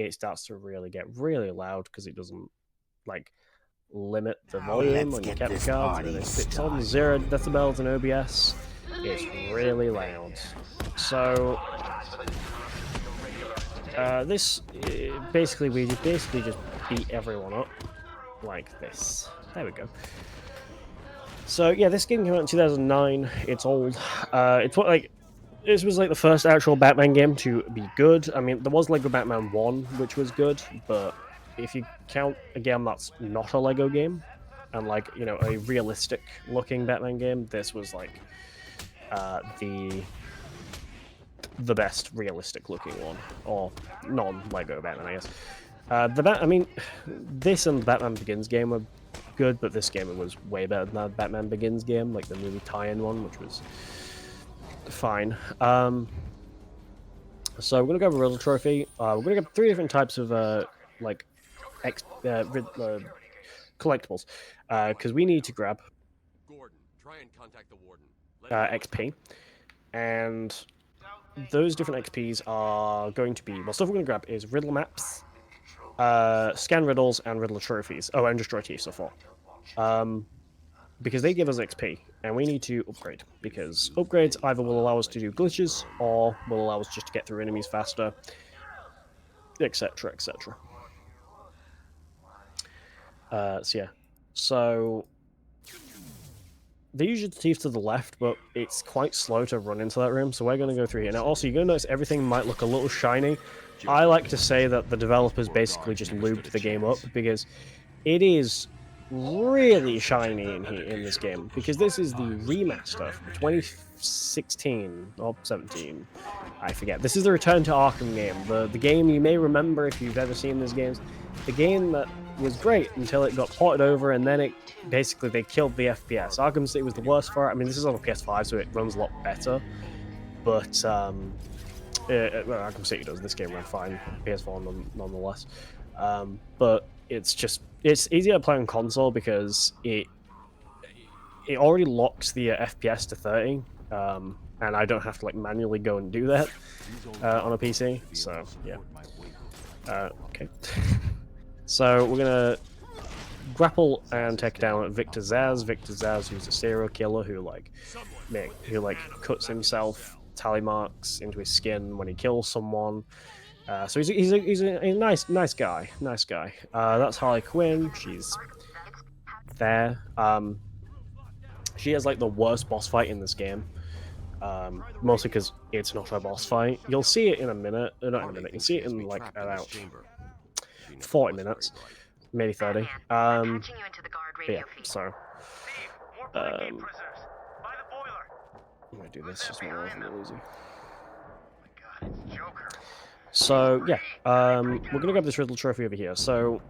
it starts to really get really loud because it doesn't like limit the volume on your capture cards, and then if it's on 0 decibels in OBS, it's really loud. So this basically we just beat everyone up like this. There we go. So yeah, this game came out in 2009. It's old. It's what like this was like the first actual Batman game to be good. I mean, there was Lego Batman 1, which was good, but if you count a game that's not a Lego game and like, you know, a realistic looking Batman game, this was like the best realistic looking one, or non-Lego Batman, I guess. I mean, this and the Batman Begins game were good, but this game was way better than the Batman Begins game, like the movie tie-in one, which was fine. So we're gonna go over Riddle Trophy. We're gonna get 3 different types of like collectibles, because we need to grab Gordon, try and contact the warden. XP, and those different XPs are going to be, well, stuff we're going to grab is riddle maps, scan riddles, and riddler trophies. Oh, and destroy thieves so far. Because they give us XP, and we need to upgrade, because upgrades either will allow us to do glitches, or will allow us just to get through enemies faster, etc, etc. So yeah. So they usually the thief to the left, but it's quite slow to run into that room, so we're going to go through here. Now, also, you're going to notice everything might look a little shiny. I like to say that the developers basically just lubed the game up, because it is really shiny in here in this game, because this is the remaster from 2016 or 17. I forget. This is the Return to Arkham game. The game you may remember if you've ever seen these games. The game that was great until it got ported over, and then it basically they killed the FPS. Arkham City was the worst for it. I mean, this is on a PS5, so it runs a lot better. But well, Arkham City does. This game ran fine. PS4 nonetheless. But it's easier to play on console because it already locks the FPS to 30, and I don't have to like manually go and do that on a PC. So yeah. Okay. So we're gonna grapple and take down Victor Zsasz. Victor Zsasz, who's a serial killer who cuts himself tally marks into his skin when he kills someone. So he's a nice guy. That's Harley Quinn. She's there. She has like the worst boss fight in this game. Mostly because it's not a boss fight. You'll see it in a minute. Not in a minute. You'll see it in like about 40 minutes, maybe 30. Yeah. So. I'm gonna do this just more easy. So yeah, we're gonna grab this riddle trophy over here. So,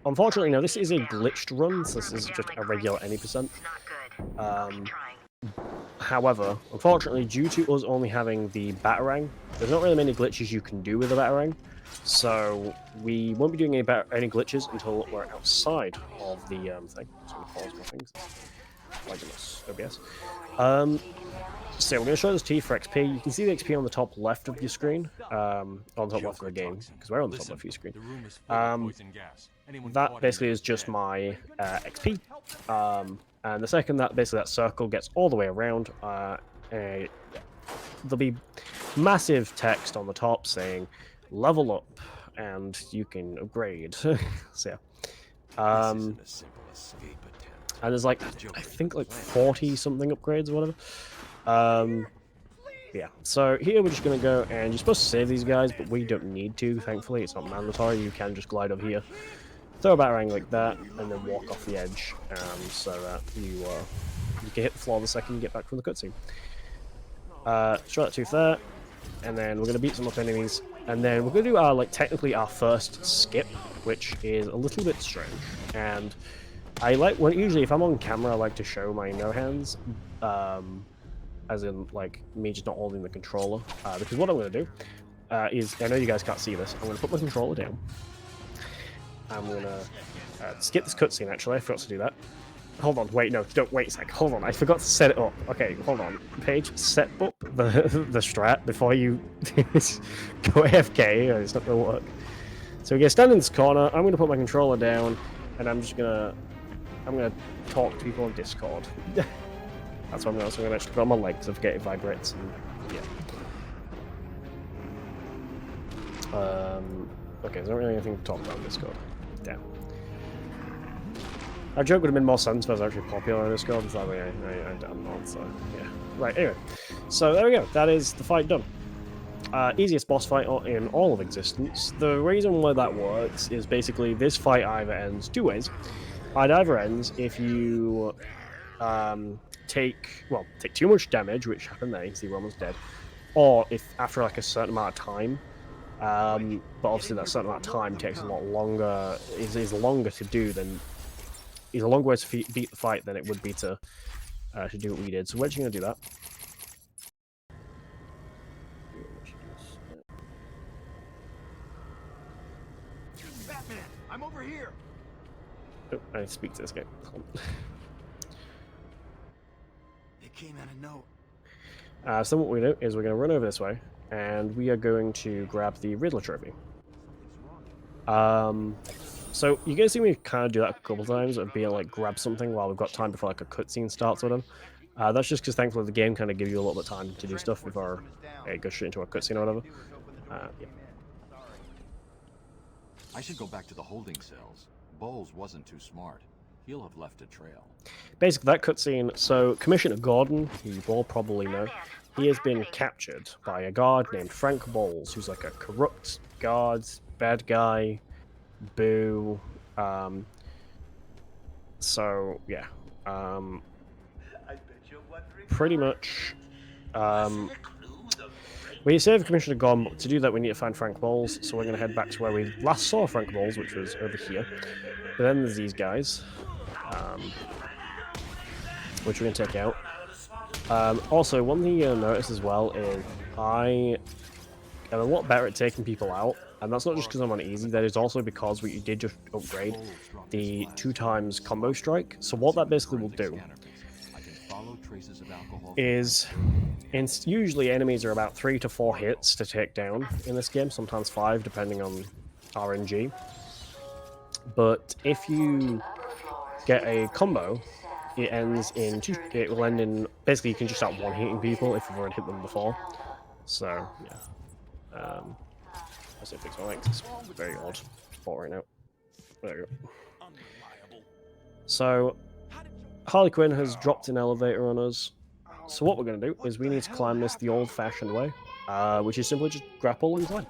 unfortunately, no, this is a glitched run. So this is just a regular any percent. However, unfortunately, due to us only having the Batarang, there's not really many glitches you can do with the Batarang. So we won't be doing any glitches until we're outside of the thing. So I'm gonna pause my things. OBS. So we're going to show this to you for XP. You can see the XP on the top left of your screen, on the top left of the game, because we're on the top left of your screen. That basically is just my XP. And the second that circle gets all the way around, there'll be massive text on the top saying level up and you can upgrade. So yeah. And there's like, I think like 40 something upgrades or whatever. Yeah, so here we're just going to go, and you're supposed to save these guys, but we don't need to, thankfully. It's not mandatory. You can just glide over here, throw a Batarang like that, and then walk off the edge, so that you can hit the floor the second you get back from the cutscene. Throw that tooth there, and then we're going to beat some up enemies, and then we're going to do our, technically our first skip, which is a little bit strange, and I like, usually if I'm on camera, I like to show my no hands, as in, me just not holding the controller, because what I'm going to do is, I know you guys can't see this, I'm going to put my controller down, I'm going to skip this cutscene, actually, I forgot to do that. Hold on, wait, no, don't, wait a sec, hold on, I forgot to set it up. Okay, hold on, Paige, set up the strat before you go AFK, or it's not going to work. So we get stand in this corner. I'm gonna put my controller down, and I'm gonna talk to people on Discord. That's what I'm gonna. So I'm gonna actually put on my legs. I forget it vibrates, and yeah. Okay, there's not really anything to talk about in Discord. Damn. Our joke would have been more sense if I was actually popular on Discord. Sadly, I'm not, so yeah. Right, anyway. So there we go. That is the fight done. Easiest boss fight in all of existence. The reason why that works is basically this fight either ends two ways. It either ends if you take too much damage, which happened there, you can see we're almost dead, or if after like a certain amount of time. But obviously that certain amount of time takes a lot longer, is longer to do than, is a longer way to beat the fight than it would be to do what we did. So we're actually going to do that. Batman, I'm over here. Oh, I need to speak to this guy. It came out of note. So what we do is we're going to run over this way, and we are going to grab the Riddler trophy. So you guys see me kind of do that a couple times, of being like grab something while we've got time before like a cutscene starts with them. That's just because thankfully the game kind of gives you a little bit of time to do stuff before it goes straight into a cutscene or whatever. Yeah. I should go back to the holding cells. Bowles wasn't too smart. He'll have left a trail. Basically, that cutscene. So Commissioner Gordon, who you all probably know, he has been captured by a guard named Frank Bowles, who's like a corrupt guard, bad guy, boo. So yeah, pretty much. We save Commissioner Gordon, but to do that we need to find Frank Bowles, so we're going to head back to where we last saw Frank Bowles, which was over here. But then there's these guys, which we're going to take out. Also, one thing you'll notice as well is I am a lot better at taking people out, and that's not just because I'm on easy, that is also because we did just upgrade the 2x combo strike. So what that basically will do is, usually enemies are about 3 to 4 hits to take down in this game, sometimes 5 depending on RNG. But if you get a combo, it ends in it will end in, basically you can just start one-hitting people if you've already hit them before. So yeah. Let's see if fix my legs. It's very odd spot right now. There we go. So Harley Quinn has dropped an elevator on us. So what we're going to do is we need to climb this the old-fashioned way, which is simply just grapple and climb.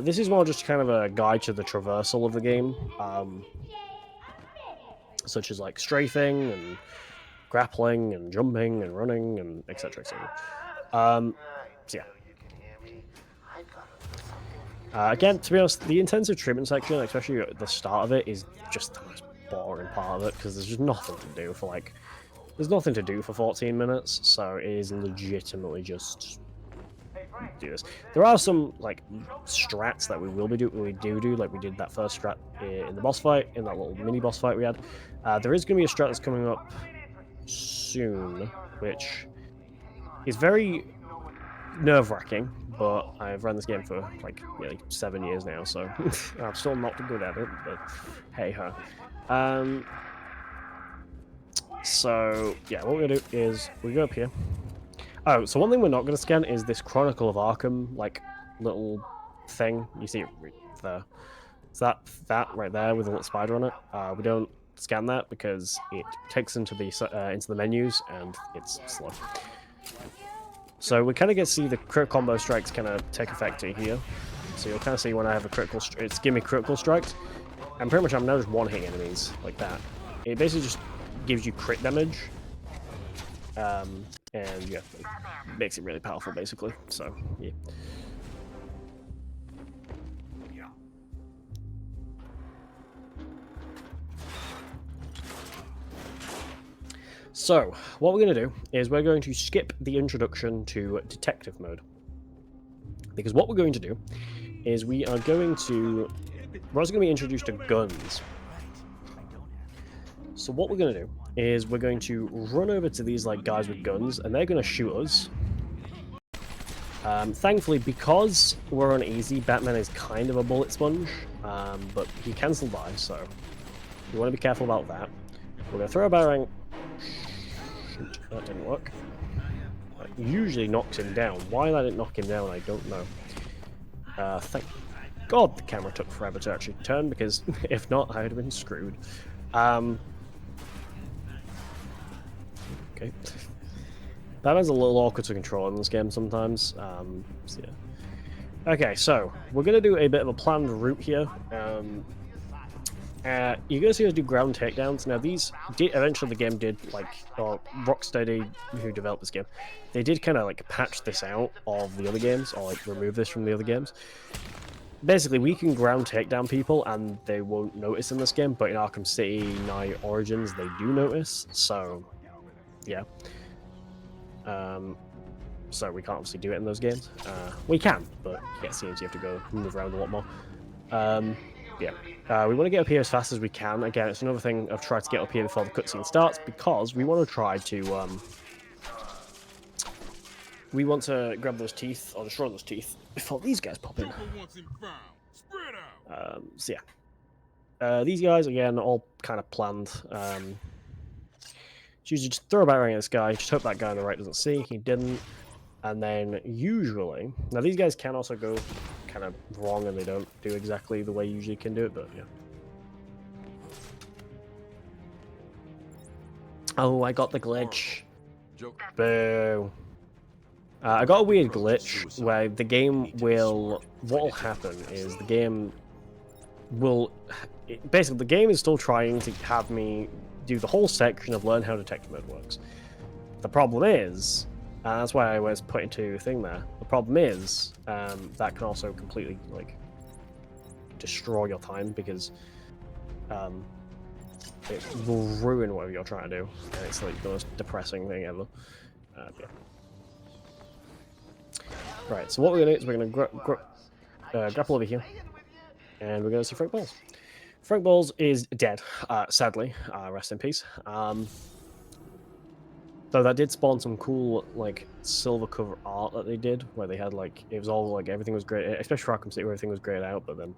This is more just kind of a guide to the traversal of the game, such as like strafing and grappling and jumping and running and etc. etc. So yeah. Again, to be honest, the intensive treatment section, especially at the start of it, is just the most boring part of it because there's just nothing to do for like. There's nothing to do for 14 minutes, so it is legitimately just do this. There are some like strats that we do, like we did that first strat in the boss fight, in that little mini boss fight we had. There is going to be a strat that's coming up soon, which is very nerve-wracking, but I've run this game for like nearly 7 years now, so I'm still not good at it, but hey ho. So yeah, what we're gonna do is we go up here. Oh, so one thing we're not gonna scan is this Chronicle of Arkham like little thing. You see it there. So that right there with a little spider on it. We don't scan that because it takes into the menus and it's slow. So we kind of get to see the crit combo strikes kind of take effect here. So you'll kind of see when I have a critical, it's giving me critical strikes, and pretty much I'm now just one-hitting enemies like that. It basically just gives you crit damage, and yeah, it makes it really powerful basically. So yeah. So what we're going to do is we're going to skip the introduction to detective mode, because what we're going to do is we're also going to be introduced to guns. So what we're going to do is we're going to run over to these like guys with guns, and they're going to shoot us. Thankfully, because we're on easy, Batman is kind of a bullet sponge, but he can still die, so you want to be careful about that. We're going to throw a batarang. Shoot, that didn't work. That usually knocks him down. Why that didn't knock him down, I don't know. Thank God the camera took forever to actually turn, because if not, I would have been screwed. Okay. Batman's a little awkward to control in this game sometimes. So yeah. Okay, so we're going to do a bit of a planned route here. You're going to see us do ground takedowns. Now, these eventually the game did, like, or Rocksteady, who developed this game, they did kind of like patch this out of the other games, or like remove this from the other games. Basically, we can ground takedown people and they won't notice in this game, but in Arkham City Night Origins, they do notice. So, yeah. So we can't obviously do it in those games. We can, but yeah, it seems you have to go move around a lot more. Yeah, we want to get up here as fast as we can. Again, it's another thing I've tried to get up here before the cutscene starts, because we want to try to we want to grab those teeth, or destroy those teeth, before these guys pop in. So yeah. These guys, again, all kind of planned. It's usually just throw a batarang at this guy, just hope that guy on the right doesn't see. He didn't. And then usually... Now, these guys can also go kind of wrong, and they don't do exactly the way you usually can do it, but yeah. Oh, I got the glitch. Boo. I got a weird glitch where the game will... What'll happen is the game will... Basically, the game is still trying to have me do the whole section of learn how detective mode works. The problem is... that's why I was put into a thing there. The problem is, that can also completely, like, destroy your time, because it will ruin whatever you're trying to do. And it's, like, the most depressing thing ever. Yeah. Right, so what we're going to do is we're going to grapple over here, and we're going to see Frank Balls. Frank Balls is dead, sadly. Rest in peace. Though that did spawn some cool, like, silver cover art that they did, where they had, like, it was all, like, everything was great, especially for Arkham City, where everything was grayed out, but then,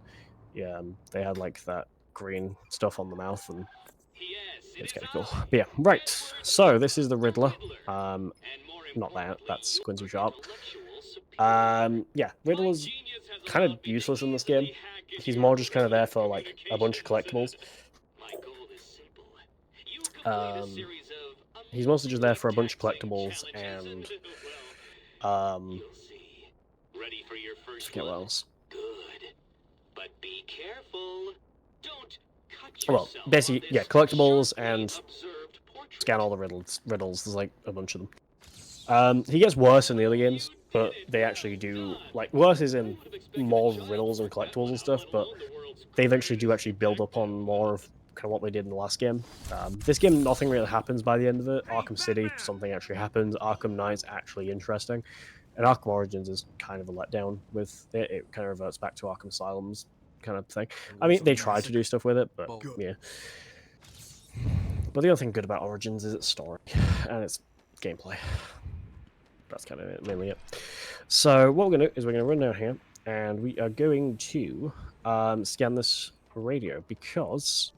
yeah, they had, like, that green stuff on the mouth, and it's kind of cool. But yeah, right, so this is the Riddler. Not that, that's Quincy Sharp. Yeah, Riddler's kind of useless in this game. He's more just kind of there for, like, a bunch of collectibles. He's mostly just there for a bunch of collectibles, and I forget what else. Well, basically, yeah, collectibles and scan all the riddles. There's like a bunch of them. He gets worse in the other games, but they actually do, like, worse is in more riddles and collectibles and stuff, but they eventually do actually build up on more of kind of what they did in the last game. This game, nothing really happens by the end of it. Arkham City, something actually happens. Arkham Knight's actually interesting. And Arkham Origins is kind of a letdown with it. It kind of reverts back to Arkham Asylum's kind of thing. I mean, they tried to do stuff with it, but yeah. But the other thing good about Origins is its story and its gameplay. That's kind of it, mainly it. So what we're going to do is we're going to run down here, and we are going to scan this radio, because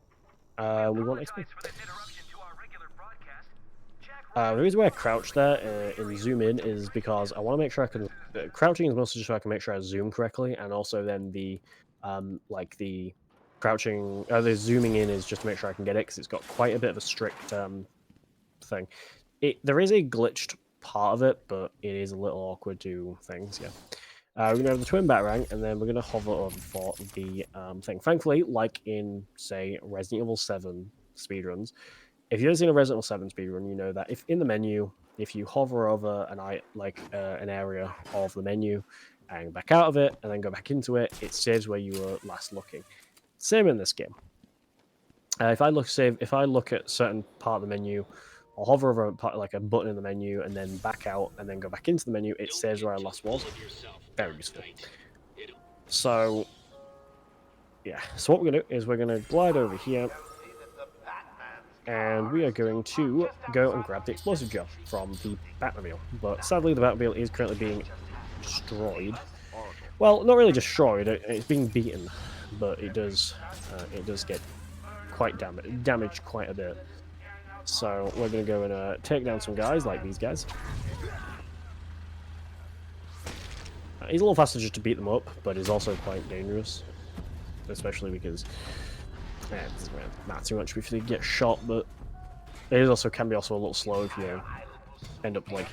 we want XP. The reason why I crouch there and zoom in is because I want to make sure I can... crouching is mostly just so I can make sure I zoom correctly, and also then the like the crouching... the zooming in is just to make sure I can get it, because it's got quite a bit of a strict thing. There is a glitched part of it, but it is a little awkward to do things, yeah. We're going to have the twin batarang, and then we're going to hover over for the thing. Thankfully, like in, say, Resident Evil 7 speedruns, if you've ever seen a Resident Evil 7 speedrun, you know that if in the menu, if you hover over an area of the menu and back out of it, and then go back into it, it saves where you were last looking. Same in this game. If I look at a certain part of the menu, I'll hover over a button in the menu, and then back out, and then go back into the menu, it saves where I last was. Very useful. So, yeah. So what we're going to do is we're going to glide over here, and we are going to go and grab the explosive gel from the Batmobile. But sadly, the Batmobile is currently being destroyed. Well, not really destroyed. It's being beaten, but it does get quite damaged quite a bit. So we're gonna go and take down some guys like these guys. He's a little faster just to beat them up, but he's also quite dangerous, especially because it doesn't really matter too much if you get shot. But it is also can be also a little slow if you end up like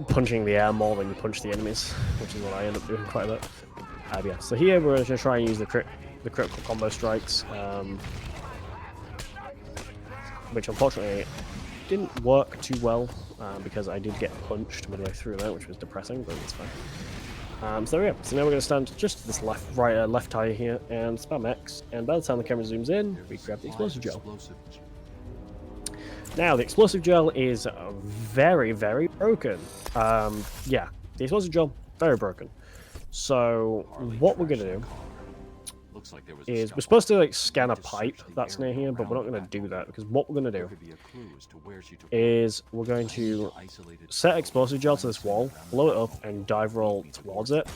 punching the air more than you punch the enemies, which is what I end up doing quite a bit. Yeah. So here we're going to try and use the critical combo strikes, which unfortunately didn't work too well because I did get punched midway through that, which was depressing, but it's fine. So there we go. So now we're going to stand just to this left tire here and spam X, and by the time the camera zooms in, we grab the explosive gel. Now, the explosive gel is very, very broken. Yeah, the explosive gel, very broken. So, what we're going to do is we're supposed to like scan a pipe that's near here, but we're not going to do that because what we're going to do is we're going to set explosive gel to this wall, blow it up, and dive roll towards it.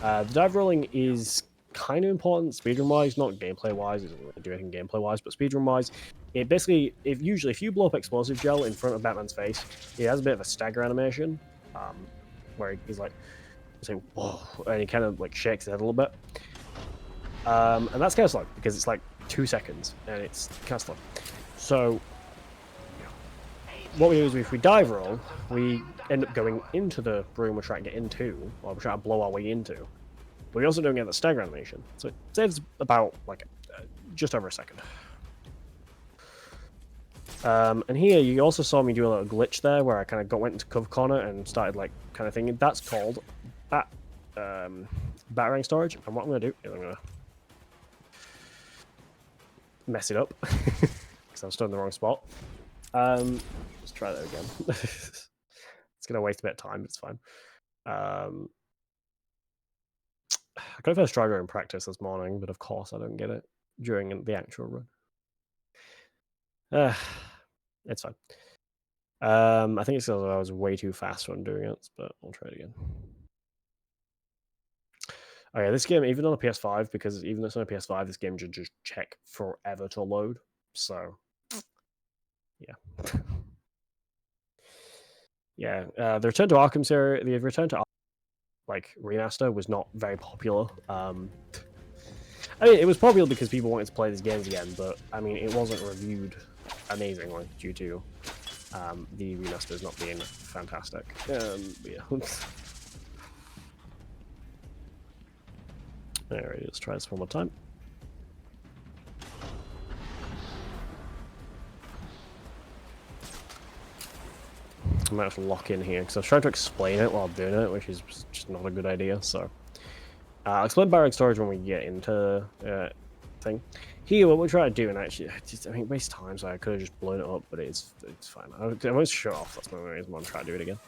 The dive rolling is kind of important speedrun-wise, not gameplay-wise. It doesn't really do anything gameplay-wise, but speedrun-wise, it basically, if you blow up explosive gel in front of Batman's face, he has a bit of a stagger animation, where he's like, whoa, and he kind of like shakes his head a little bit. And that's kind of slow because it's like 2 seconds and it's kind of slow. So what we do is if we dive roll, we end up going into the room we're trying to get into, or we're trying to blow our way into. But we also don't get the stagger animation, so it saves about like just over a second. And here you also saw me do a little glitch there where I kind of went into cover corner and started like kind of thinking. That's called battering storage. And what I'm gonna do is I'm gonna mess it up because I'm still in the wrong spot. Let's try that again. It's gonna waste a bit of time, but it's fine. I got a first try in practice this morning, but of course I don't get it during the actual run. It's fine. I think it's because I was way too fast when doing it, but I'll try it again. Okay, this game, even on a PS5, because even though it's on a PS5, this game should just check forever to load. So, yeah. Yeah, the Return to Arkham series, the Return to Arkham, like, remaster was not very popular. I mean, it was popular because people wanted to play these games again, but, I mean, it wasn't reviewed amazingly due to the remasters not being fantastic. Yeah. Alright, let's try this one more time. I might have to lock in here because I was trying to explain it while doing it, which is just not a good idea. So, I'll explain barrack storage when we get into thing. Here, what we're trying to do, and actually, I mean, waste time, so I could have just blown it up, but it's fine. I won't shut off. That's my reason why I'm trying to do it again.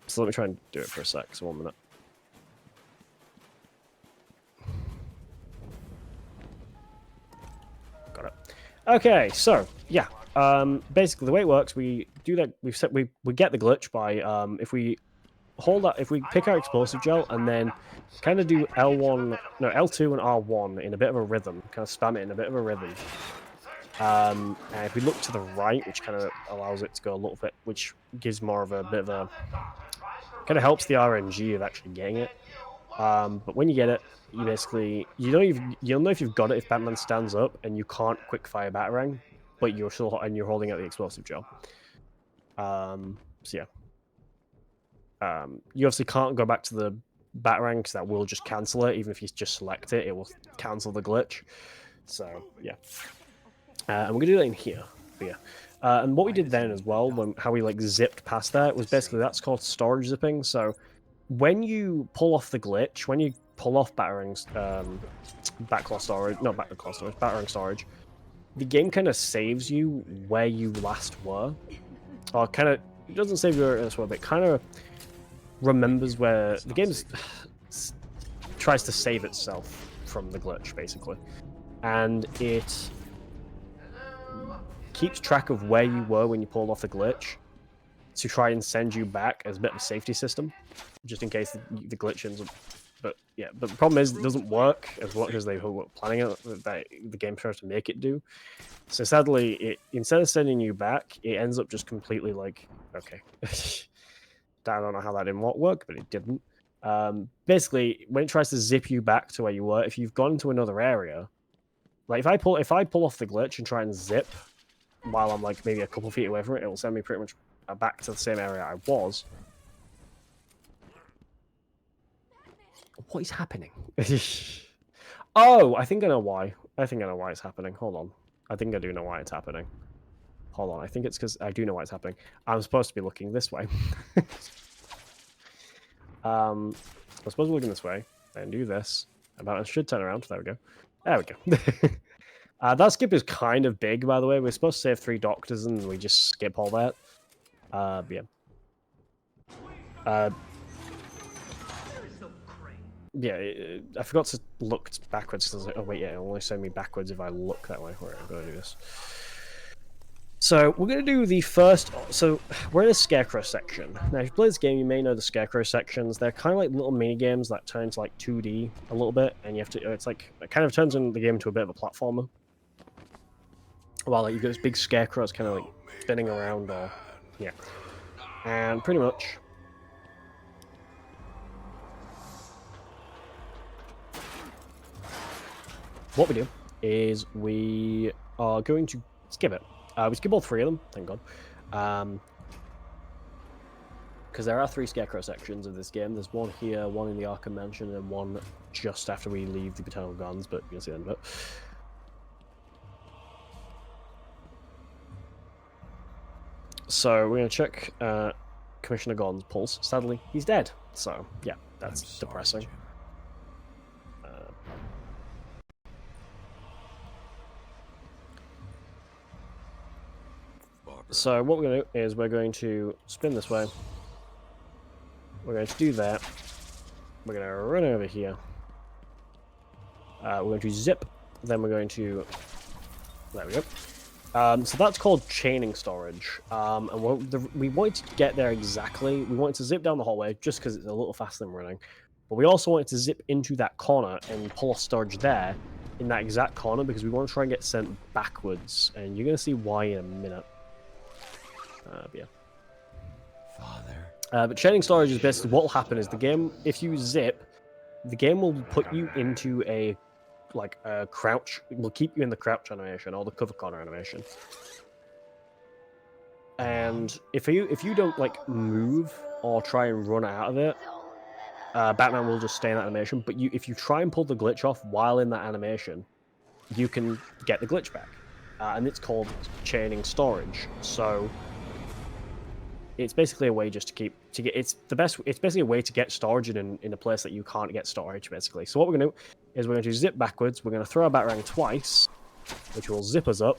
So let me try and do it for a sec. So 1 minute. Got it. Okay, so yeah. Basically, the way it works, we do that. We get the glitch by if we pick our explosive gel and then kind of do L2 and R1 in a bit of a rhythm, kind of spam it in a bit of a rhythm. And if we look to the right, which kind of allows it to go a little bit, which gives more of a bit of a kind of helps the RNG of actually getting it. But when you get it, you basically you'll know if you've got it if Batman stands up and you can't quick fire Batarang, but you're you're holding out the explosive gel. So yeah. You obviously can't go back to the Batarang because that will just cancel it. Even if you just select it, it will cancel the glitch. So yeah, and we're gonna do that in here. But yeah, and what we did then as well, how we like zipped past that, was basically that's called storage zipping. So when you pull off the glitch, when you pull off Batarang's Batarang storage, the game kind of saves you where you last were, or kind of it doesn't save you as well, but kind of remembers where the game tries to save itself from the glitch, basically, and it keeps track of where you were when you pulled off the glitch, to try and send you back as a bit of a safety system, just in case the glitch ends up. But yeah, but the problem is it doesn't work as much as they were planning it. That the game tries to make it do. So sadly, instead of sending you back, it ends up just completely like, okay. I don't know how that didn't work, but it didn't. Basically, when it tries to zip you back to where you were, if you've gone to another area, like if I pull off the glitch and try and zip while I'm like maybe a couple feet away from it, it will send me pretty much back to the same area I was. What is happening? Oh, I think I know why. I think I know why it's happening. Hold on. I think I do know why it's happening. Hold on. I think it's because I do know why it's happening. I'm supposed to be looking this way. I'm supposed to be looking this way and do this. I should turn around. There we go. There we go. That skip is kind of big, by the way. We're supposed to save 3 doctors and we just skip all that. Yeah. Yeah, I forgot to look backwards. Because oh wait, yeah, it'll only send me backwards if I look that way. Alright, I'm gonna do this. So we're gonna do the first. So we're in a Scarecrow section. Now, if you play this game, you may know the Scarecrow sections. They're kind of like little mini games that turn into like 2D a little bit, and you have to. It's like it kind of turns the game into a bit of a platformer. While like you got this big Scarecrow, it's kind of like spinning around, or yeah, and pretty much. What we do is we are going to skip it. We skip all 3 of them, thank God. Because there are 3 Scarecrow sections of this game. There's one here, one in the Arkham Mansion, and one just after we leave the Paternal Gardens, but you'll see the end of it. So we're going to check Commissioner Gordon's pulse. Sadly, he's dead. So, yeah, that's depressing. So what we're going to do is we're going to spin this way. We're going to do that. We're going to run over here. We're going to zip. Then we're going to... There we go. So that's called chaining storage. And we wanted to get there exactly. We wanted to zip down the hallway just because it's a little faster than running. But we also wanted to zip into that corner and pull off storage there in that exact corner because we want to try and get sent backwards. And you're going to see why in a minute. Yeah. Father. But chaining storage is basically what will happen is the game, if you zip, the game will put you into a crouch. It will keep you in the crouch animation or the cover corner animation. And if you don't like move or try and run out of it, Batman will just stay in that animation. But if you try and pull the glitch off while in that animation, you can get the glitch back, and it's called chaining storage. So it's basically a way just it's basically a way to get storage in a place that you can't get storage, basically. So what we're going to do is we're going to zip backwards. We're going to throw our batarang twice, which will zip us up,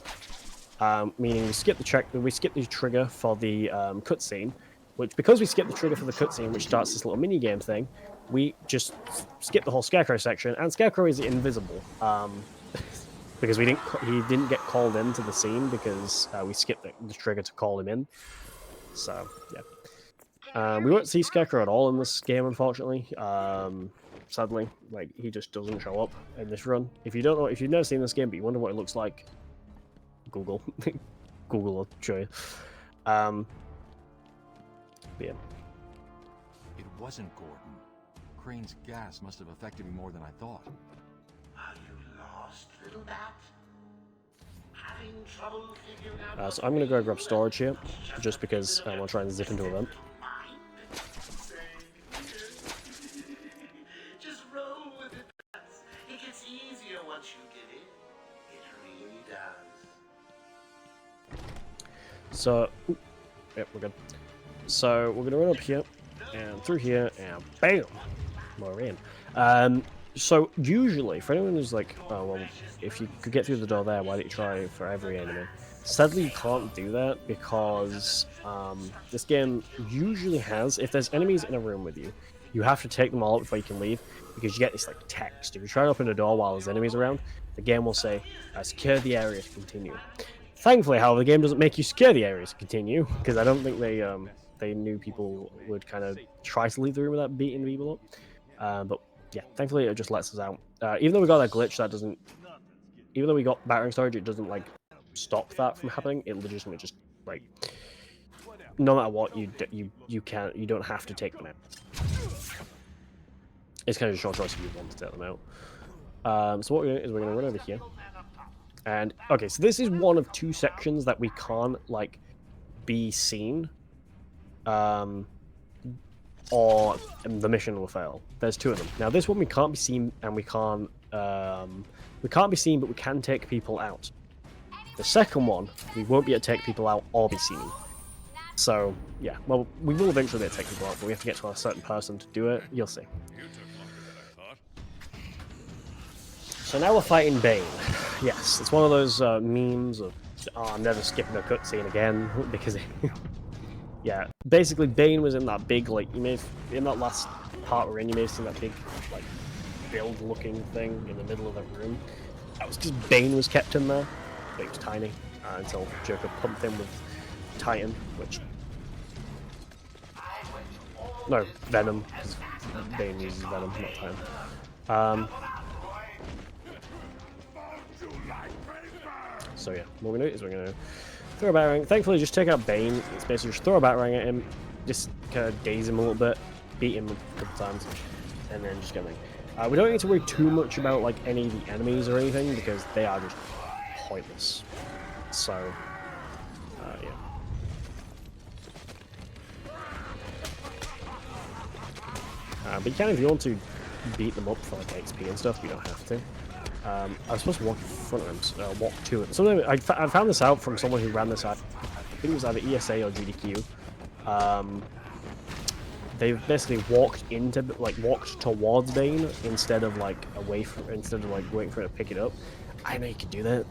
meaning we skip the trigger for the cutscene, which because we skip the trigger for the cutscene, which starts this little mini game thing, we just skip the whole Scarecrow section, and Scarecrow is invisible. Because he didn't get called into the scene because we skipped the trigger to call him in. So yeah, we won't see Scarecrow at all in this game, unfortunately. Sadly, like he just doesn't show up in this run. If you've never seen this game but you wonder what it looks like, Google, Google will show you. Yeah. It wasn't Gordon. Crane's gas must have affected me more than I thought. Are you lost, little bat? Having trouble figuring out So I'm going to go grab storage here, just because I want to try and zip into a vent. Just roll with it, bats. It gets easier once you get in. It really does. So, yep, we're good. So we're going to run up here, and through here, and bam! We're in. So usually, for anyone who's like, oh well, if you could get through the door there, why don't you try for every enemy? Sadly, you can't do that because this game usually has, if there's enemies in a room with you, you have to take them all out before you can leave because you get this like text. If you try to open a door while there's enemies around, the game will say, secure the area to continue. Thankfully, however, the game doesn't make you secure the area to continue because I don't think they they knew people would kind of try to leave the room without beating people up. But yeah, thankfully it just lets us out. Even though we got that glitch, that doesn't. Even though we got battering storage, it doesn't like stop that from happening. It legitimately just like no matter what you don't have to take them out. It's kind of a short choice if you want to take them out. So what we're going to run over here. And okay, so this is one of two sections that we can't like be seen, or the mission will fail. There's two of them. Now this one we can't be seen, and we can't be seen, but we can take people out. The second one we won't be able to take people out or be seen. So yeah, well we will eventually be able to take people out, but we have to get to a certain person to do it. You'll see. So now we're fighting Bane. Yes, it's one of those memes of, oh, I'm never skipping a cutscene again, because, yeah, basically Bane was in that big, like, you may have, in that last part we're in, you may have seen that big, like, build-looking thing in the middle of the room. That was because Bane was kept in there, but he was tiny, until Joker pumped him with Titan, which... No, Venom, because Bane uses Venom, not Titan. So yeah, what we're going to do is we're going to throw a batarang. Thankfully, just take out Bane. It's basically just throw a batarang at him, just kind of daze him a little bit, beat him a couple times, and then just get him. We don't need to worry too much about like any of the enemies or anything, because they are just pointless. So, yeah. But you can, if you want to beat them up for like XP and stuff, you don't have to. I was supposed to walk in front of him, walk to it. Something I found this out from someone who ran this out. I think it was either ESA or GDQ. They basically walked towards Bane instead of like away from, instead of like waiting for it to pick it up. I know you could do that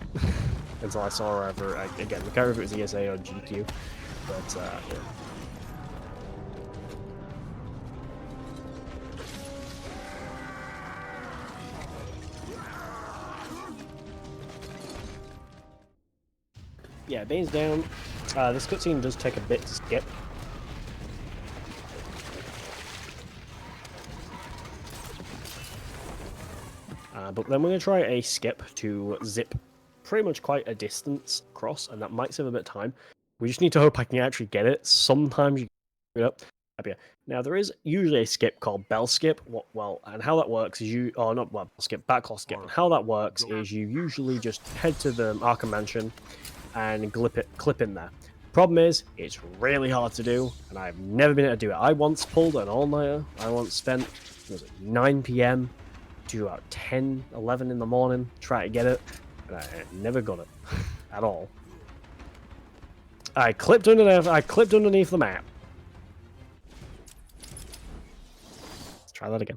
until I saw her ever again. I can't remember if it was ESA or GDQ, but yeah. Yeah, Bane's down. This cutscene does take a bit to skip. But then we're going to try a skip to zip pretty much quite a distance across, and that might save a bit of time. We just need to hope I can actually get it. Sometimes you get it up. Now, there is usually a skip called Bell Skip. Well, and how that works is Backclaw Skip. And how that works is you usually just head to the Arkham Mansion and clip in there. Problem is, it's really hard to do, and I've never been able to do it. I once pulled an all-nighter. I once spent, was it 9 p.m. to about 10, 11 in the morning trying to get it, and I never got it at all. I clipped underneath the map. Let's try that again.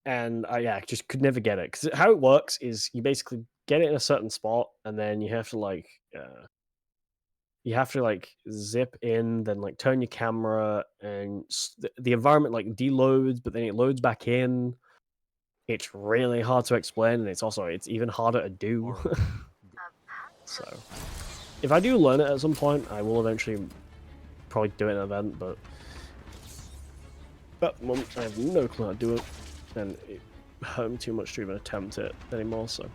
And yeah, I just could never get it, because how it works is you basically get it in a certain spot, and then you have to like zip in, then like turn your camera, and the environment like deloads, but then it loads back in. It's really hard to explain, and it's even harder to do. So if I do learn it at some point, I will eventually probably do it in an event, but at the moment I have no clue how to do it. And it hurt me too much to even attempt it anymore, so. I'm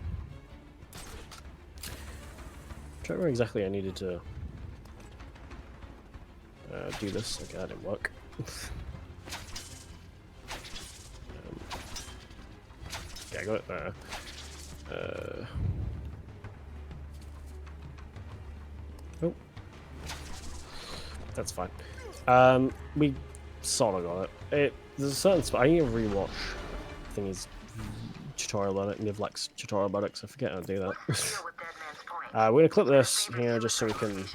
trying to remember exactly I needed to do this. Okay, that didn't work. Yeah, I got it there. Oh. That's fine. We sort of got it. There's a certain spot. I need to rewatch thingy's tutorial on it, Nivlak's tutorial about it, because I forget how to do that. We're going to clip this here just so we can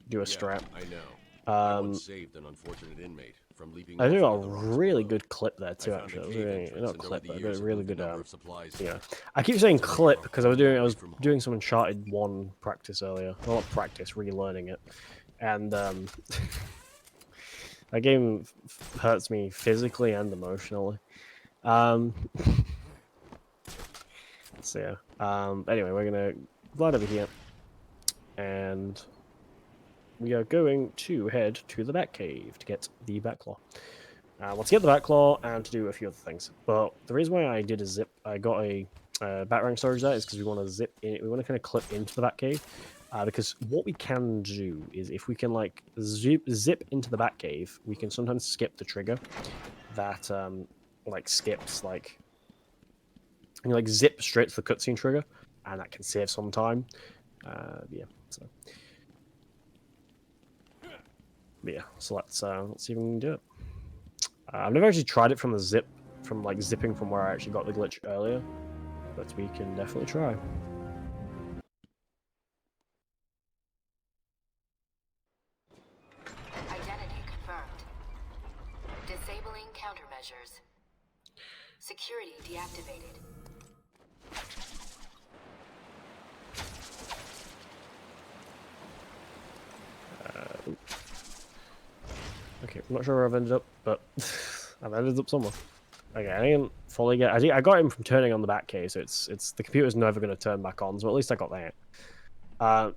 do a strat. I know. I once saved an unfortunate inmate from leaping. I did off a into the really road. good clip there too, actually. Not a clip, but I did a really good, supplies. yeah. I keep saying clip because I was doing some Uncharted 1 practice earlier. Well, not practice, relearning it. And that game hurts me physically and emotionally. So yeah. Anyway, we're gonna glide over here. and we are going to head to the Batcave to get the Batclaw. Let's get the Batclaw and to do a few other things. But the reason why I did a zip, I got a Batarang storage there, is because we want to zip in. We want to kind of clip into the Batcave. Because what we can do is, if we can like zip into the Batcave, we can sometimes skip the trigger that like skips like you like zip straight to the cutscene trigger, and that can save some time. Yeah, so let's see if we can do it. I've never actually tried it from the zipping from where I actually got the glitch earlier, but we can definitely try. Identity confirmed. Disabling countermeasures. Security deactivated. Okay, I'm not sure where I've ended up, but I've ended up somewhere. Okay, I didn't fully get. I got him from turning on the Batcave, so it's the computer's never going to turn back on. So at least I got that.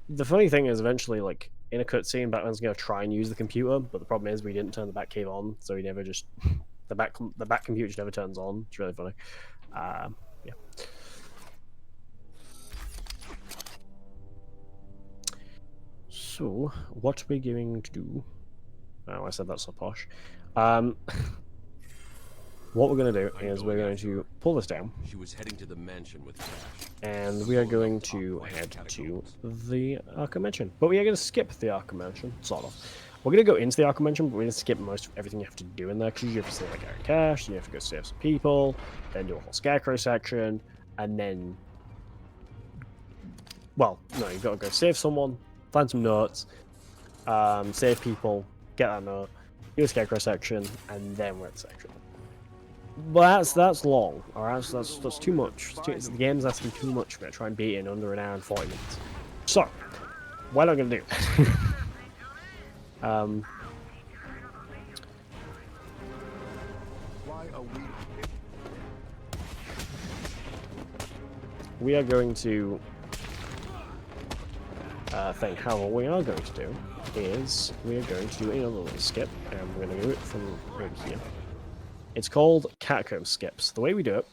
The funny thing is, eventually, like in a cutscene, Batman's going to try and use the computer, but the problem is we didn't turn the Batcave on, so he never just the Bat computer just never turns on. It's really funny. Yeah. So what we're going to do? Oh, I said that's so posh. What we're going to do is we're going to pull this down. She was heading to the mansion with cash. And we are going to head to the Arkham Mansion. But we are going to skip the Arkham Mansion, sort of. We're going to go into the Arkham Mansion, but we're going to skip most of everything you have to do in there. Because you have to save like Aaron Cash, you have to go save some people, then do a whole Scarecrow section, and then... Well, no, you've got to go save someone, find some notes, save people, get that note, do a Scarecrow section, and then we're at the section. But that's long, alright? So that's too much. The game's asking too much for me to try and beat it in under an hour and 40 minutes. So, what am I going to do? We are going to think how what we are going to do is we are going to do another little skip, and we're going to do it from over here. It's called Catacomb Skips. The way we do it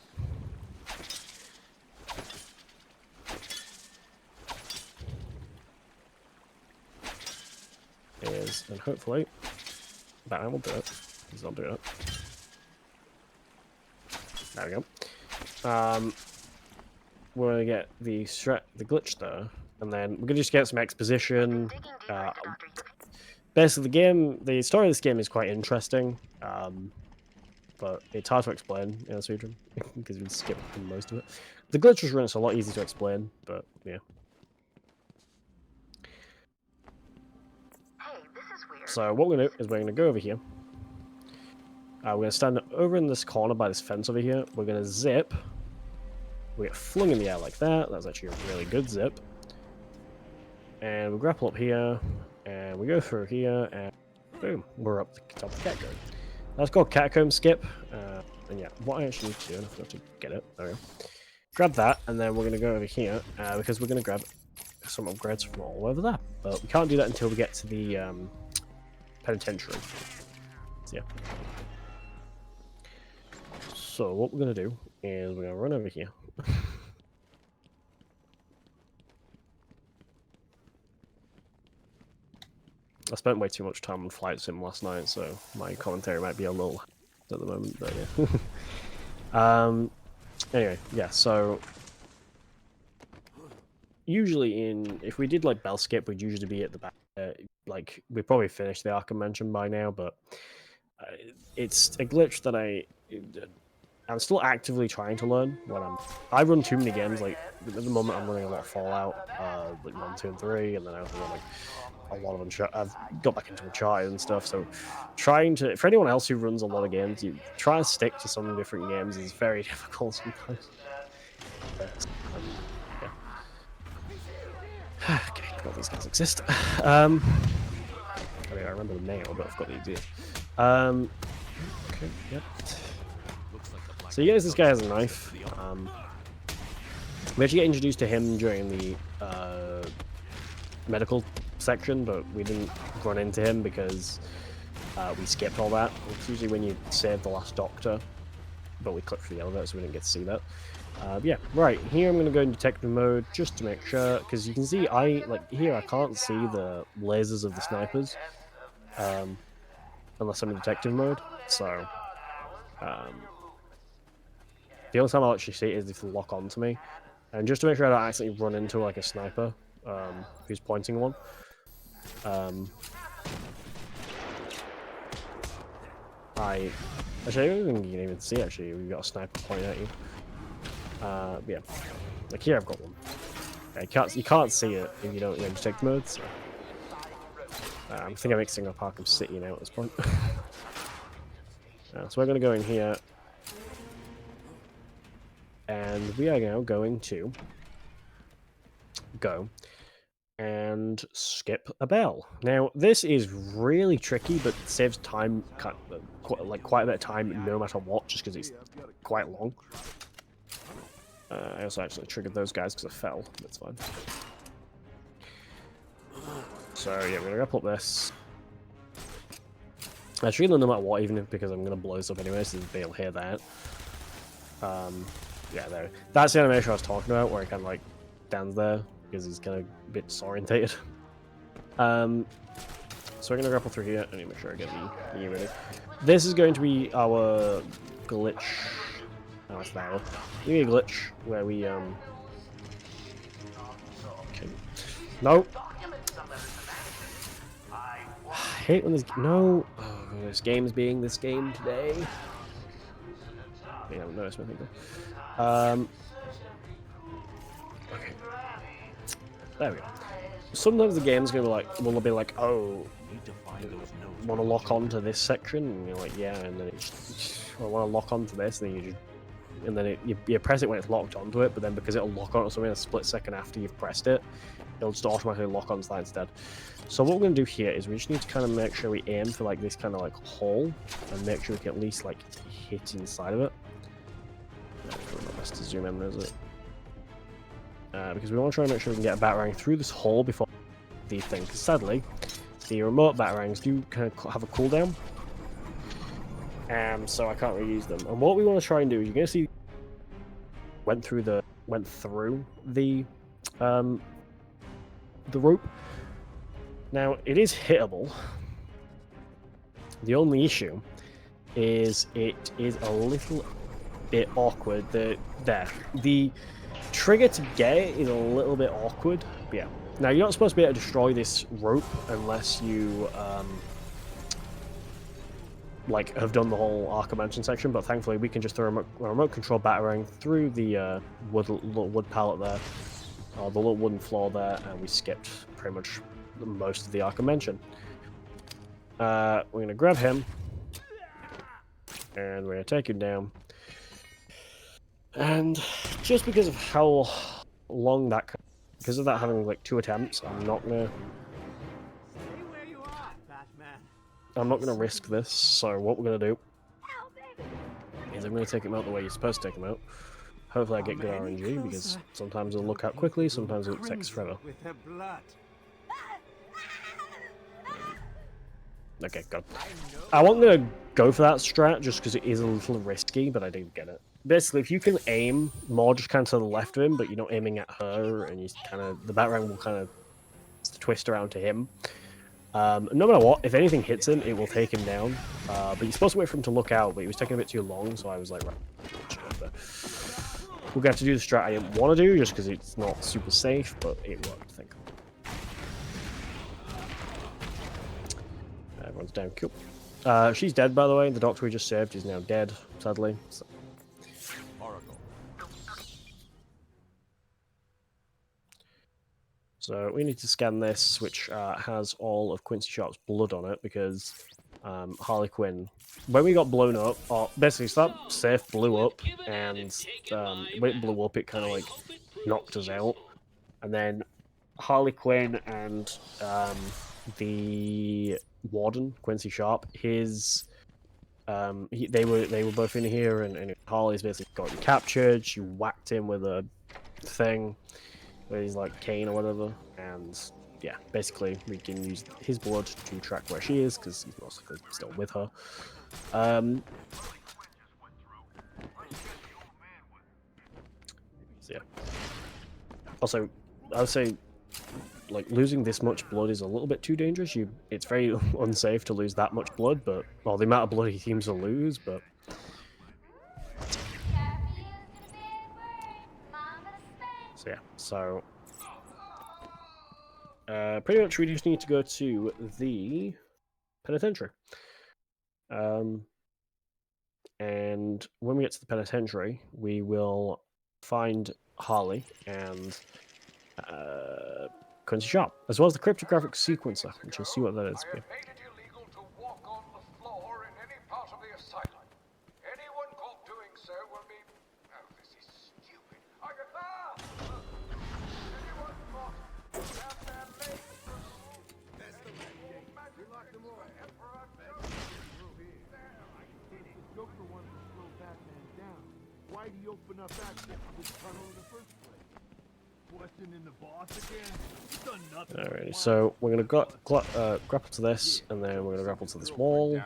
is, and hopefully Batman will do it. He's not doing it. There we go. We're gonna get the glitch there, and then we're gonna just get some exposition. Basically, the story of this game is quite interesting. But it's hard to explain in this region because we skip most of it. The glitch was run, so a lot easier to explain, but yeah. Hey, this is weird. So what we're going to do is we're going to go over here. We're going to stand over in this corner by this fence over here. We're going to zip. We get flung in the air like that. That's actually a really good zip. And we grapple up here, and we go through here, and boom, we're up the top of the Catacomb. That's called Catacomb Skip, and yeah, what I actually need to do, and I forgot to get it, there we go. Grab that, and then we're going to go over here, because we're going to grab some upgrades from all over there. But we can't do that until we get to the penitentiary. So yeah. So what we're going to do is we're going to run over here. I spent way too much time on Flight Sim last night, so my commentary might be a little at the moment, but yeah. Anyway, yeah, so usually if we did like Bell Skip, we'd usually be at the back. Like, we'd probably finish the Arkham Mansion by now, but it's a glitch that I'm still actively trying to learn. I run too many games. Like at the moment, I'm running a lot of Fallout, like 1, 2, and 3, and then I also run like a lot of them. I've got back into Uncharted and stuff. So trying to, for anyone else who runs a lot of games, you try to stick to some different games is very difficult sometimes. But, yeah. Okay, forgot these guys exist. I mean, I remember them now, but I forgot they exist. Okay, yep. So yes, this guy has a knife. We actually get introduced to him during the medical section, but we didn't run into him because we skipped all that. It's usually when you save the last doctor, but we clicked through the elevator, so we didn't get to see that. Yeah, right, here I'm going to go in detective mode just to make sure, because you can see here I can't see the lasers of the snipers, unless I'm in detective mode, so the only time I'll actually see it is if they lock onto me. And just to make sure I don't accidentally run into like a sniper who's pointing one. Actually, I don't think you can even see actually, we've got a sniper pointing at you. Yeah. Like here I've got one. Yeah, you can't see it if you don't detect mode, so. I think I'm mixing up Arkham City now at this point. So we're gonna go in here. And we are now going to go and skip a bell. Now, this is really tricky, but saves time, quite a bit of time, no matter what, just because it's quite long. I also actually triggered those guys because I fell. That's fine. So yeah, we're gonna up this. Actually, no matter what, even if because I'm gonna blow this up anyway, so they'll hear that. Yeah, there. That's the animation I was talking about, where he kind of like stands there because he's kind of a bit disorientated. So we're gonna grapple through here. I need to make sure I get the E ready. This is going to be our glitch. Oh, it's that one. Give me a glitch where we Okay. No. I hate when this this game's being this game today. You haven't noticed anything. Okay. There we go. Sometimes the game's gonna be like, will be like, oh, want to lock onto this section, and you're like, yeah, and then it's, I want to lock onto this, and then you press it when it's locked onto it, but then because it'll lock onto something a split second after you've pressed it, it'll just automatically lock onto that instead. So what we're going to do here is we just need to kind of make sure we aim for like this kind of like hole, and make sure we can at least like hit inside of it. Not best to zoom in, is it? Because we want to try and make sure we can get a batarang through this hole before the thing. Because sadly, the remote batarangs do kind of have a cooldown, so I can't really use them. And what we want to try and do is, you're going to see went through the rope. Now it is hittable. The only issue is it is a little bit awkward. The trigger to get it is a little bit awkward. But yeah. Now you're not supposed to be able to destroy this rope unless you like have done the whole Arkham Mansion section, but thankfully we can just throw a remote control batarang through the little wood pallet there, or the little wooden floor there, and we skipped pretty much most of the Arkham Mansion. We're gonna grab him, and we're gonna take him down. And just because of how long that, because of that having like 2 attempts, I'm not gonna risk this. So what we're gonna do is I'm gonna take him out the way you're supposed to take him out. Hopefully I get good RNG, because sometimes it'll look out quickly, sometimes it takes forever. Okay, good. I wasn't gonna go for that strat just because it is a little risky, but I did get it. Basically, if you can aim more just kind of to the left of him, but you're not aiming at her, and you kind of, the batarang will kind of twist around to him. No matter what, if anything hits him, it will take him down. But you're supposed to wait for him to look out, but he was taking a bit too long, so I was like, right, we're going to have to do the strat I didn't want to do, just because it's not super safe, but it worked, I think. Everyone's down, cool. She's dead, by the way. The doctor we just saved is now dead, sadly. So we need to scan this, which has all of Quincy Sharp's blood on it, because Harley Quinn, when we got blown up, or basically so that safe blew up, and when it blew up, it kind of like knocked us out, and then Harley Quinn and the warden, Quincy Sharp, his they were both in here, and Harley's basically got captured. She whacked him with a thing. Where he's like cane or whatever, and yeah, basically we can use his blood to track where she is because he's most likely still with her. So yeah. Also, I would say, like, losing this much blood is a little bit too dangerous. It's very unsafe to lose that much blood, but well, the amount of blood he seems to lose, but so yeah. So pretty much we just need to go to the penitentiary. And when we get to the penitentiary, we will find Harley and Quincy Sharp, as well as the cryptographic sequencer, which you'll see what that is. I have made it illegal to walk on the floor in any part of the asylum. Anyone caught doing so will be... Oh, this is stupid. Agatha! Anyone caught... Have their legs... That's the right. You locked them all. Emperor Joker wanted to slow Batman down. Why'd he open up access to this tunnel in the first place? Questioning the boss again? He's done nothing. Alrighty, so we're gonna grapple to this, and then we're gonna grapple to this wall,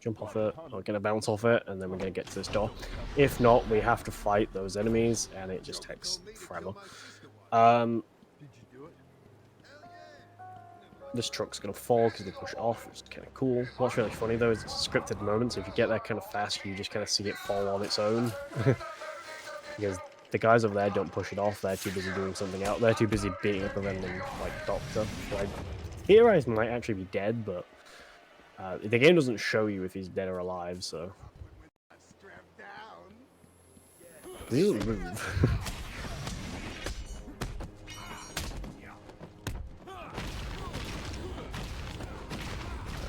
jump off it, or get a bounce off it, and then we're gonna get to this door. If not, we have to fight those enemies, and it just takes forever. Did you do it? This truck's gonna fall because they push it off, which is kind of cool. What's really funny though is it's a scripted moment, so if you get there kind of fast, you just kind of see it fall on its own. Because the guys over there don't push it off, they're too busy doing something else. They're too busy beating up a random, like, doctor. Like, theorized might actually be dead, but the game doesn't show you if he's dead or alive, so... Strapped down. He doesn't move.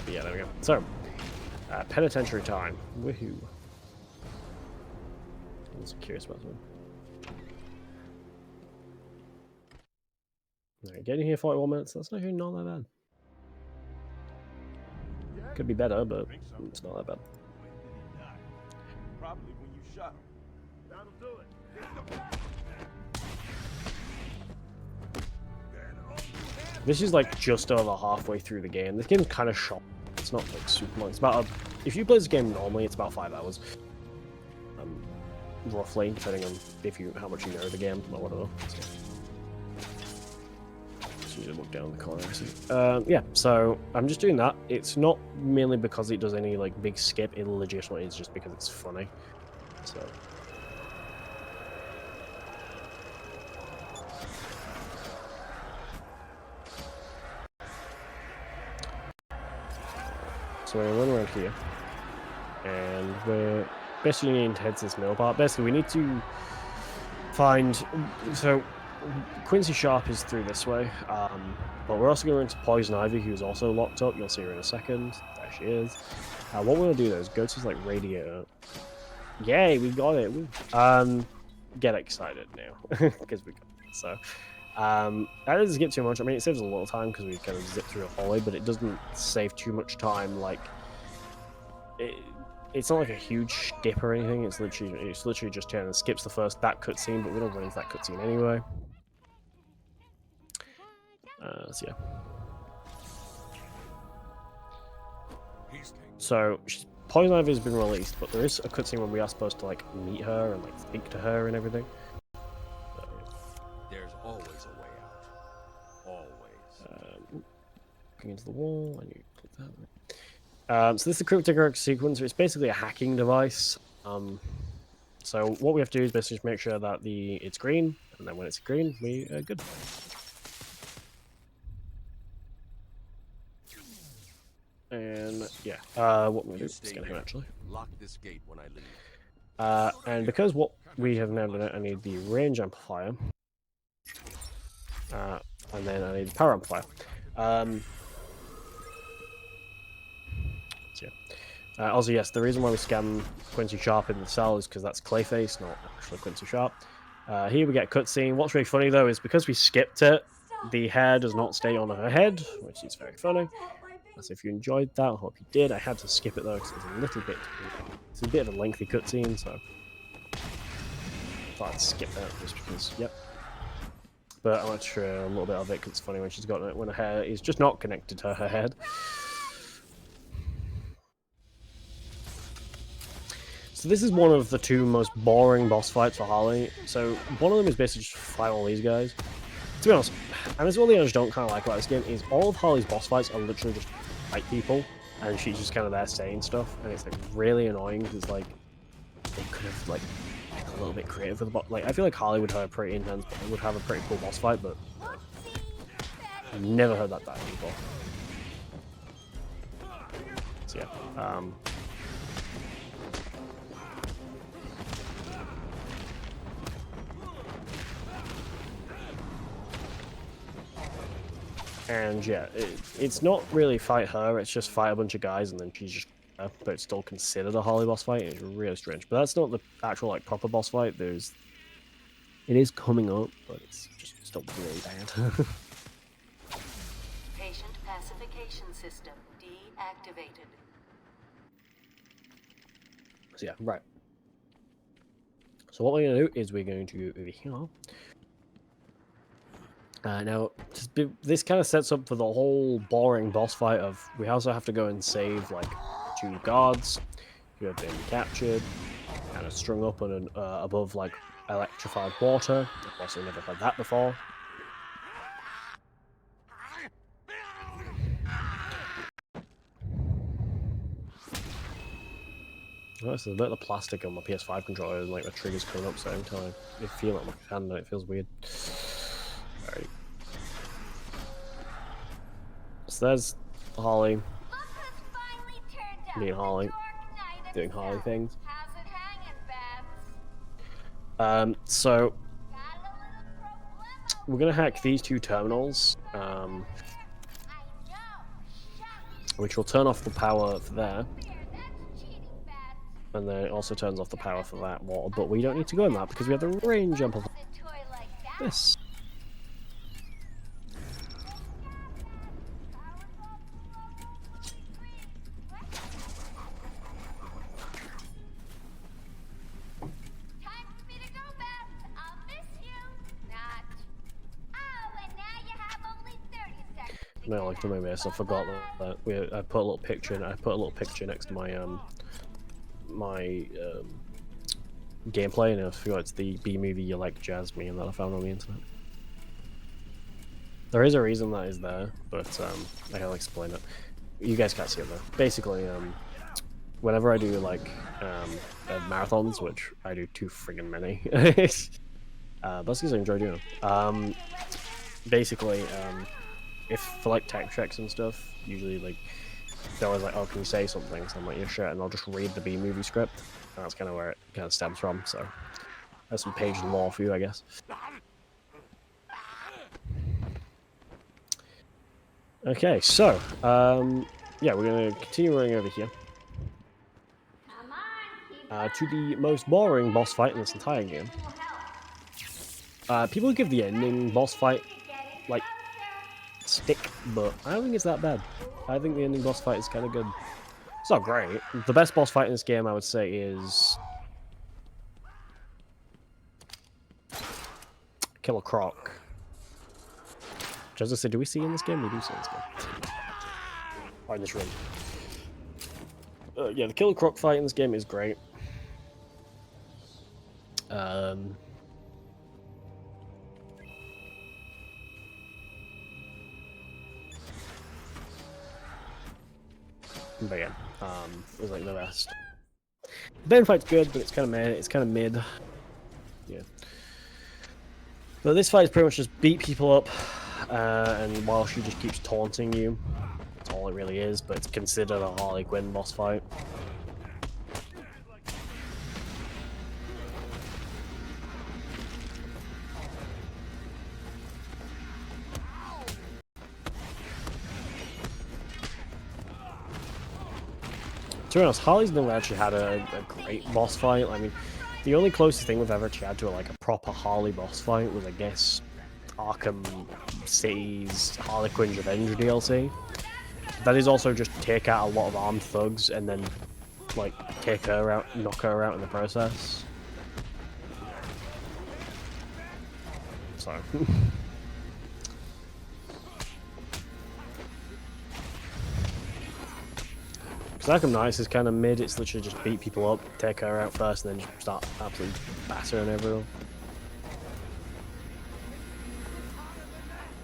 But yeah, there we go. So, penitentiary time. Woohoo. I was curious about something. Alright, getting here 41 minutes, that's actually not that bad. Could be better, but it's not that bad. Probably when you shot him. That'll do it. This is like just over halfway through the game. This game's kind of short. It's not like super long. It's about if you play this game normally, it's about 5 hours, roughly, depending on how much you know the game or whatever. So you look down the corner. Yeah, so I'm just doing that. It's not mainly because it does any like big skip. It legitimately is just because it's funny. So we're going to run around here, and we're basically needing to head to this middle part. Basically, we need to find... So, Quincy Sharp is through this way, but we're also going to Poison Ivy, who's also locked up. You'll see her in a second. There she is. What we're going to do, though, is go to, like, Radiator. Yay, we got it! Get excited now, because we got it. So... that doesn't get too much. I mean, it saves a little time because we kind of zip through a hallway, but it doesn't save too much time. Like, it's not like a huge skip or anything. It's literally just turn and skips that cutscene, but we don't run into that cutscene anyway. So yeah. So Poison Ivy has been released, but there is a cutscene when we are supposed to like meet her and like speak to her and everything. There's always a way out. Always. Looking into the wall, and you click that. So this is the cryptographic sequencer. It's basically a hacking device. So what we have to do is basically just make sure that it's green, and then when it's green, we are good. And yeah, what we're gonna do is get him actually. Lock this gate when I leave. And because what we have now done, I need the range amplifier. And then I need the power amplifier. So yeah. Also, yes, the reason why we scan Quincy Sharp in the cell is because that's Clayface, not actually Quincy Sharp. Here we get cutscene. What's really funny though is because we skipped it, the hair does not stay on her head, which is very funny. So if you enjoyed that, I hope you did. I had to skip it though because it's a bit of a lengthy cutscene, so I thought I'd skip that just because. Yep. But I'm not sure a little bit of it because it's funny when she's got it when her hair is just not connected to her head. So this is one of the two most boring boss fights for Harley. So one of them is basically just fight all these guys. To be honest, and this is one thing I just don't kind of like about this game, is all of Harley's boss fights are literally just fight people, and she's just kind of there saying stuff, and it's like really annoying because like they could have like been a little bit creative with the boss. Like I feel like Harley would have a pretty intense, would have a pretty cool boss fight, but I've never heard that before. So yeah, and yeah, it's not really fight her, it's just fight a bunch of guys and then she's just but it's still considered a Harley boss fight. It's really strange. But that's not the actual like proper boss fight. It is coming up, but it's just still really bad. Patient pacification system deactivated. So yeah, right. So what we're going to do is we're going to go over here. Now, this kind of sets up for the whole boring boss fight of we also have to go and save like 2 guards who have been captured and are strung up on above like electrified water. Of course, I've never heard that before. Oh, there's a bit of the plastic on my PS5 controller, and like the trigger's coming up, so every time I feel it on my hand, and it feels weird. Alright. So there's Harley. Me and Harley doing Harley things. So we're gonna hack these 2 terminals, which will turn off the power for there. And then it also turns off the power for that water, but we don't need to go in that because we have the range jump of this. No, like to my miss. I forgot that I put a little picture. I put a little picture next to my gameplay, and I forgot it's the B movie You Like Jazz Me, and that I found on the internet. There is a reason that is there, but I can explain it. You guys can't see it though. Basically, whenever I do like marathons, which I do too friggin' many, that's because I enjoy doing them. Basically, if for like tech checks and stuff, usually like they're always like, "Oh, can you say something?" So I'm like, "Yeah, sure," and I'll just read the B movie script, and that's kind of where it kind of stems from. So that's some page lore for you, I guess. Okay, so yeah, we're gonna continue running over here to the most boring boss fight in this entire game. People give the ending boss fight like stick, but I don't think it's that bad. I think the ending boss fight is kind of good. It's not great. The best boss fight in this game, I would say, is Killer Croc. Just as I said, do we see in this game? We do see in this game. Or in this room. Yeah, the Killer Croc fight in this game is great. But yeah, it was like the best. The Ben fight's good, but it's kind of mid. It's kind of mid. Yeah. But this fight is pretty much just beat people up, and while she just keeps taunting you, that's all it really is. But it's considered a Harley Quinn boss fight. To be honest, Harley's never actually had a great boss fight. I mean, the only closest thing we've ever actually had to like a proper Harley boss fight was, I guess, Arkham City's Harley Quinn's Revenge DLC. That is also just take out a lot of armed thugs and then, like, take her out, knock her out in the process. So, Arkham Knights is kind of mid. It's literally just beat people up, take her out first, and then just start absolutely battering everyone.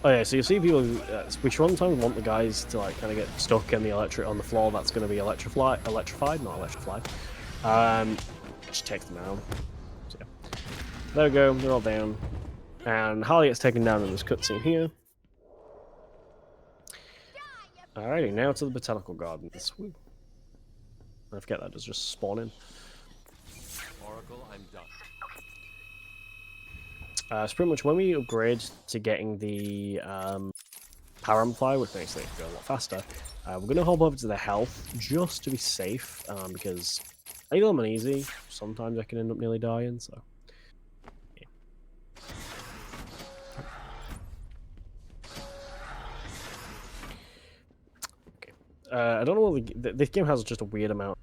Oh yeah, so you see people who, we sometimes want the guys to like kind of get stuck in the on the floor. That's going to be electrified, not electrified. Just take them out. So, yeah. There we go, they're all down. And Harley gets taken down in this cutscene here. Alrighty, now to the Botanical Gardens. Woo. I forget that does just spawn in. Oracle, I'm done. So pretty much when we upgrade to getting the power amplifier, which makes it go a lot faster, we're going to hop over to the health just to be safe, because I feel I'm uneasy. Sometimes I can end up nearly dying, so yeah. Okay. I don't know what this game has just a weird amount of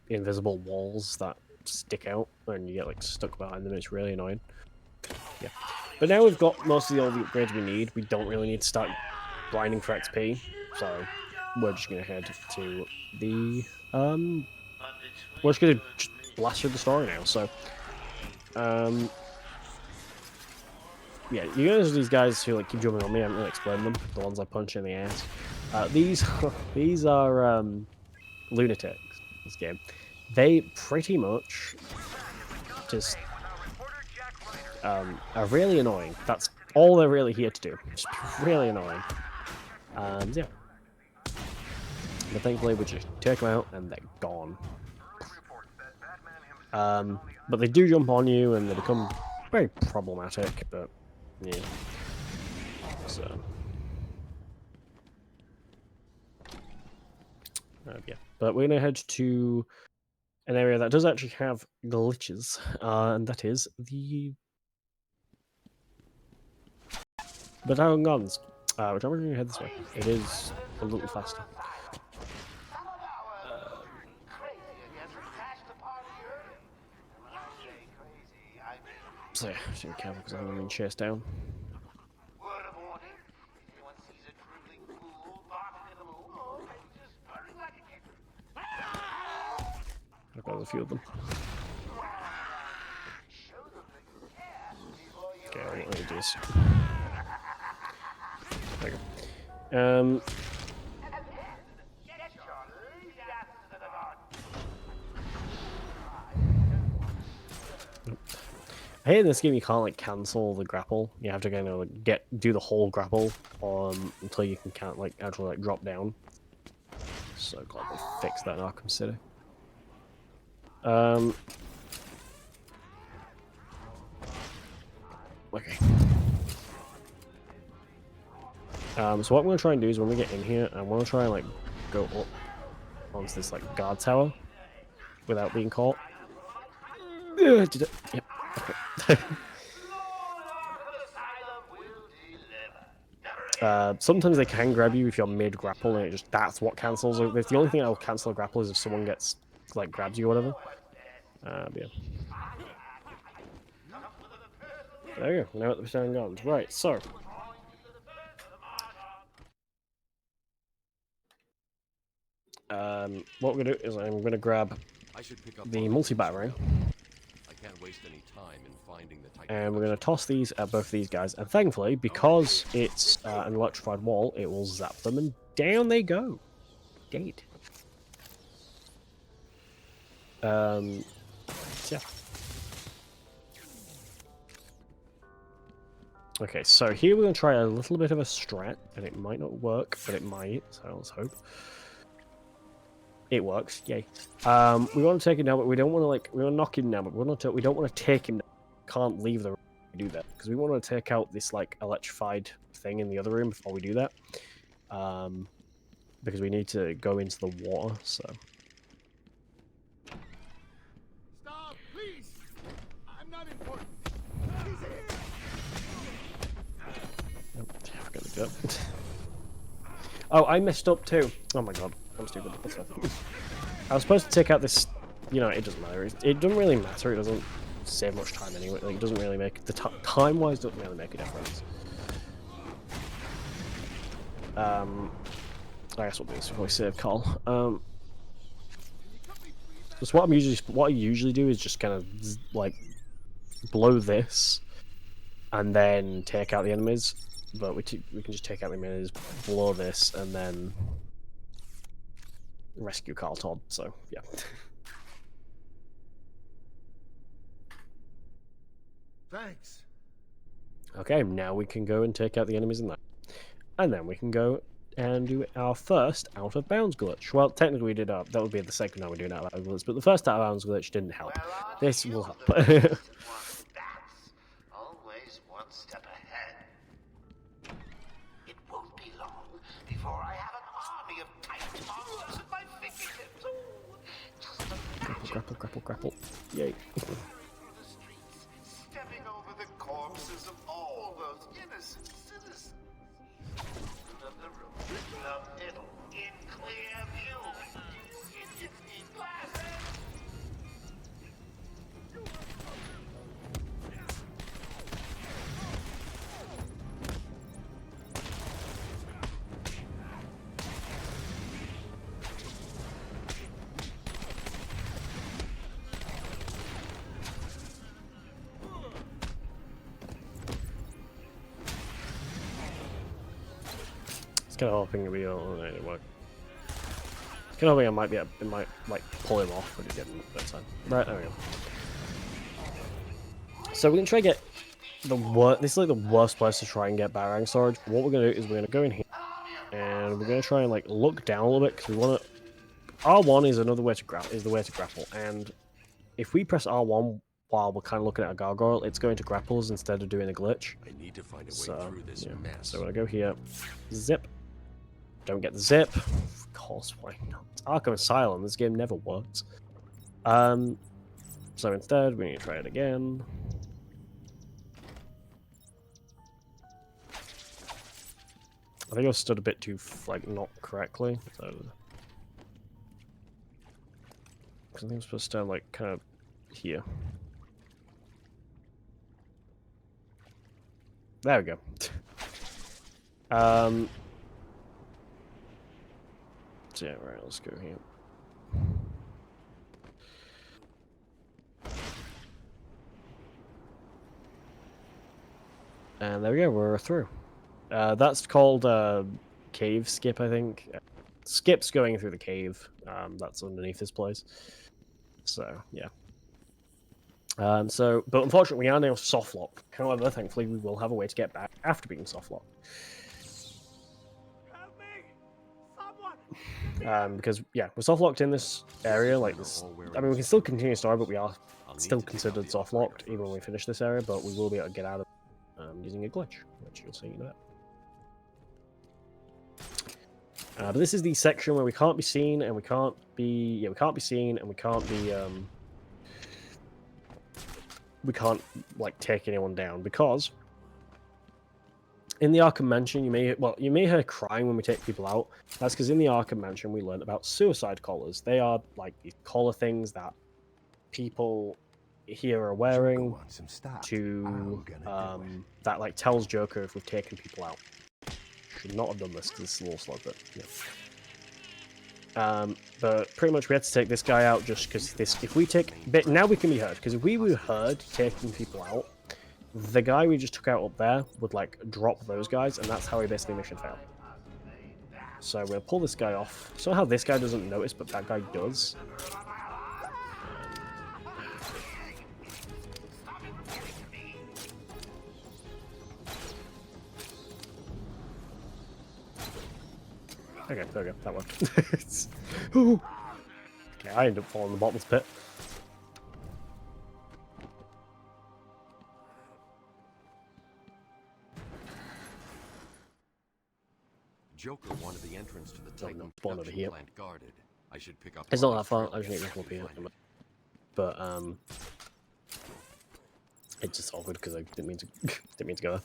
invisible walls that stick out when you get like stuck behind them. It's really annoying. Yeah. But now we've got most of all the upgrades we need. We don't really need to start grinding for XP, so we're just gonna head to the we're just gonna blast through the story now. So yeah, you guys are these guys who like keep jumping on me. I haven't really explained them. The ones I punch in the ass. These are lunatics. This game, they pretty much just are really annoying. That's all they're really here to do. Just really annoying. And yeah. But thankfully we just take them out and they're gone. But they do jump on you and they become very problematic, but yeah. So yeah. But we're gonna head to an area that does actually have glitches, and that is the Botanical Gardens, which I'm going to head this way. It is a little faster. So yeah, just be careful because I'm being chased down. I've got a few of them. Okay, I won't really do this. There you go. I hate in this game you can't like cancel the grapple. You have to kind of like, do the whole grapple until you can actually like drop down. So glad they fixed that in Arkham City. Okay. So what I'm gonna try and do is when we get in here, I want to try and like go up onto this like guard tower without being caught. Did it? Yep. Okay. Sometimes they can grab you if you're mid grapple, and that's what cancels. The only thing that will cancel a grapple is if someone gets like grabs you or whatever. But yeah. There you go. Now at the Botanical Gardens. Right. So. What we're gonna do is I'm gonna grab the multi-battery. I can't waste any time in finding the Titan. And we're going to toss these at both of these guys. And thankfully, because it's an electrified wall, it will zap them. And down they go. Dead. Yeah. Okay, so here we're going to try a little bit of a strat. And it might not work, but it might. So let's hope. It works. Yay. We want to take him down, but we don't want to we want to knock him down, but we don't want to take him down. Can't leave the room to do that because we want to take out this like electrified thing in the other room before we do that, because we need to go into the water. So Stop, please. I'm not important. He's here. oh, I forgot to go. Oh, I messed up too. Oh my god, I'm stupid. That's fine. I was supposed to take out this. You know, it doesn't matter. It doesn't really matter. It doesn't save much time anyway. Like, it doesn't really make the time-wise doesn't really make a difference. I guess we'll do this before we save Carl. Just what I usually do is just kind of like blow this, and then take out the enemies. But we can just take out the enemies, blow this, and then rescue Carl Todd. So yeah. Thanks. Okay, now we can go and take out the enemies in that. And then we can go and do our first out of bounds glitch. Well, technically we did that would be the second time we're doing out of bounds glitch, but the first out of bounds glitch didn't help. This will help. That's always one step ahead. It won't be long before I have an army of tiny monsters at my fingertips. Ooh, just imagine Grapple, grapple, grapple. Yay. through the streets, stepping over the corpses of all those innocent citizens. Of the room, the middle, in clear view, in 15 glasses. Kind of hoping we don't. No, it won't. Kind of hoping I might be. It might like pull him off when he get that time. Right, there we go. So we're gonna try to get the worst. This is like the worst place to try and get Barang storage. But what we're gonna do is we're gonna go in here, and we're gonna try and like look down a little bit because we want to. R1 is another way to grapple. Is the way to grapple, and if we press R1 while we're kind of looking at a gargoyle, it's going to grapple us instead of doing a glitch. I need to find a way So through this yeah. mess. So when I go here, zip. Don't get the zip. Of course, why not? Arkham Asylum. This game never works. So instead, we need to try it again. I think I stood a bit too like not correctly. So I think I'm supposed to stand like kind of here. There we go. So yeah, right, let's go here. And there we go, we're through. That's called cave skip, I think. Skip's going through the cave. That's underneath this place. So yeah. But unfortunately, we are now soft locked. However, thankfully, we will have a way to get back after being soft locked. Help me! Someone! Because yeah, we're soft locked in this area. Like this, I mean, we can still continue story, but we are still considered soft locked even when we finish this area. But we will be able to get out of using a glitch, which you'll see in a bit. But this is the section where we can't be seen, and we can't be seen, and we can't like take anyone down, because in the Arkham Mansion you may hear crying when we take people out. That's because in the Arkham Mansion we learned about suicide collars. They are like these collar things that people here are wearing to that like tells Joker if we've taken people out. Should not have done this because it's a little slow, but yeah. But pretty much we had to take this guy out just because if we take... But now we can be heard, because if we were heard taking people out, the guy we just took out up there would like drop those guys, and that's how he basically mission failed. So we'll pull this guy off. Somehow this guy doesn't notice, but that guy does. Okay, there we go. That worked. Ooh. Okay, I ended up falling in the bottomless pit. Joker wanted the entrance to the Titan spawn over production here. plant guarded. I should pick up. It's not that far. I just need to come up here. But it's just awkward because I didn't mean to go there.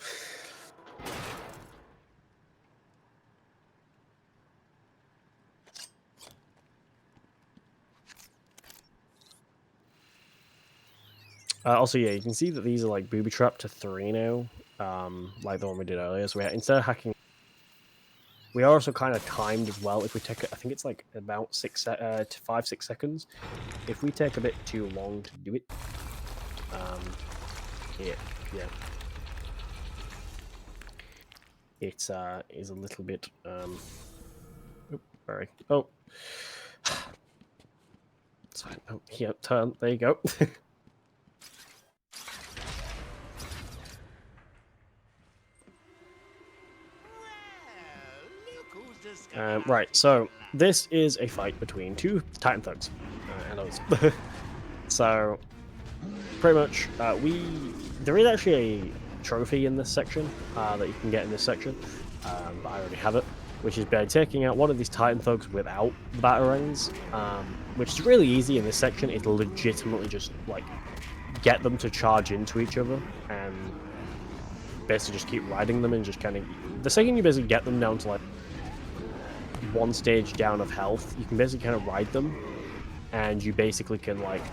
Also, yeah, you can see that these are like booby trapped to 3 now, like the one we did earlier. So instead of hacking, We are also kind of timed as well. If we take, I think it's like about 5-6 seconds. If we take a bit too long to do it, yeah, it is a little bit sorry. Oh, it's fine. Oh, yeah, turn. There you go. Right, so this is a fight between two Titan thugs and us. So pretty much, there is actually a trophy in this section that you can get in this section, but I already have it, which is by taking out one of these Titan thugs without the batarangs, which is really easy in this section. It'll legitimately just like get them to charge into each other and basically just keep riding them and just kind of. The second you basically get them down to like one stage down of health, you can basically kind of ride them, and you basically can like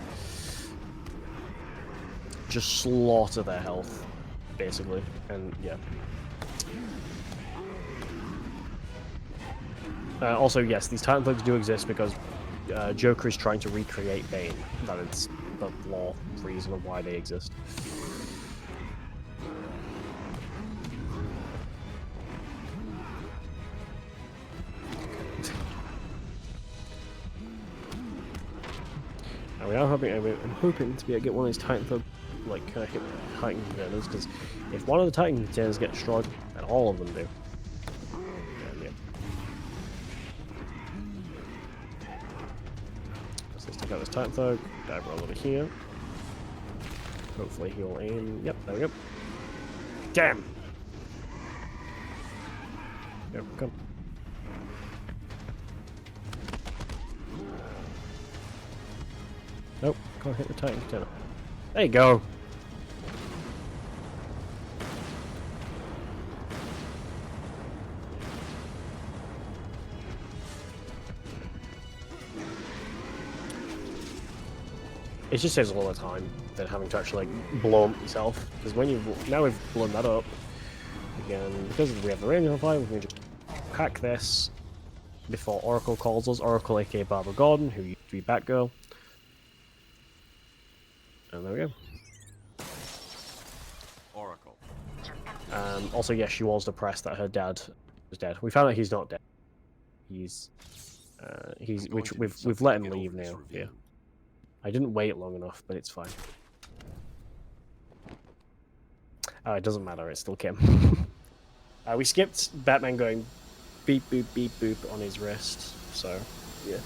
just slaughter their health, basically, and yeah. Also, yes, these Titan thugs do exist because Joker is trying to recreate Bane. That is the law reason of why they exist. And we are hoping, I'm hoping to be able to get one of these Titan thugs, like, kind of hit Titan containers, because if one of the Titan containers gets destroyed, then all of them do. And, yeah. So let's take out this Titan thug, dive roll over here. Hopefully he'll aim. Yep, there we go. Damn! Go, come. Nope, can't hit the Titan container. There you go! It just saves a lot of time than having to actually like blow up yourself. Because when now we've blown that up, again, because we have the range on fire, we can just hack this before Oracle calls us. Oracle, aka Barbara Gordon, who used to be Batgirl. And there we go. Oracle. Also, yes, she was depressed that her dad was dead. We found out he's not dead. He's we've let him leave now. Yeah. I didn't wait long enough, but it's fine. Oh, it doesn't matter. It's still Kim. We skipped Batman going beep boop beep boop on his wrist. So yeah.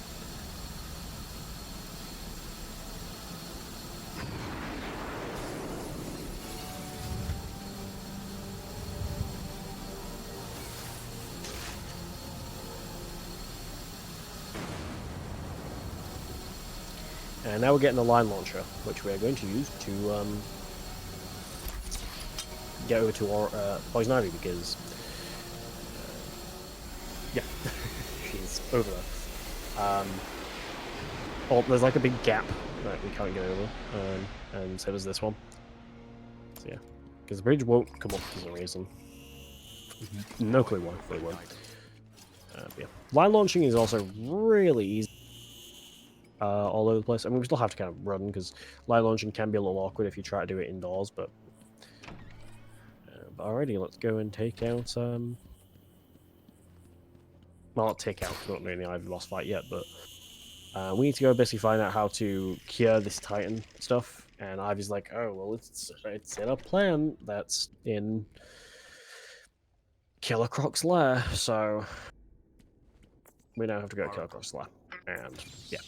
And now we're getting the line launcher, which we are going to use to get over to Poison Ivy because, yeah, she's over there. Oh, there's like a big gap that we can't get over, and so does this one. So yeah, because the bridge won't come up for some reason. No clue why, but it won't. Yeah. Line launching is also really easy. All over the place. I mean, we still have to kind of run because line launching can be a little awkward if you try to do it indoors. But alrighty, let's go and take out. Well, not take out. We're not doing the Ivy boss fight yet, but we need to go basically find out how to cure this Titan stuff. And Ivy's like, oh well, it's in a plan that's in Killer Croc's lair, so we now have to go to Killer Croc's lair. And yeah.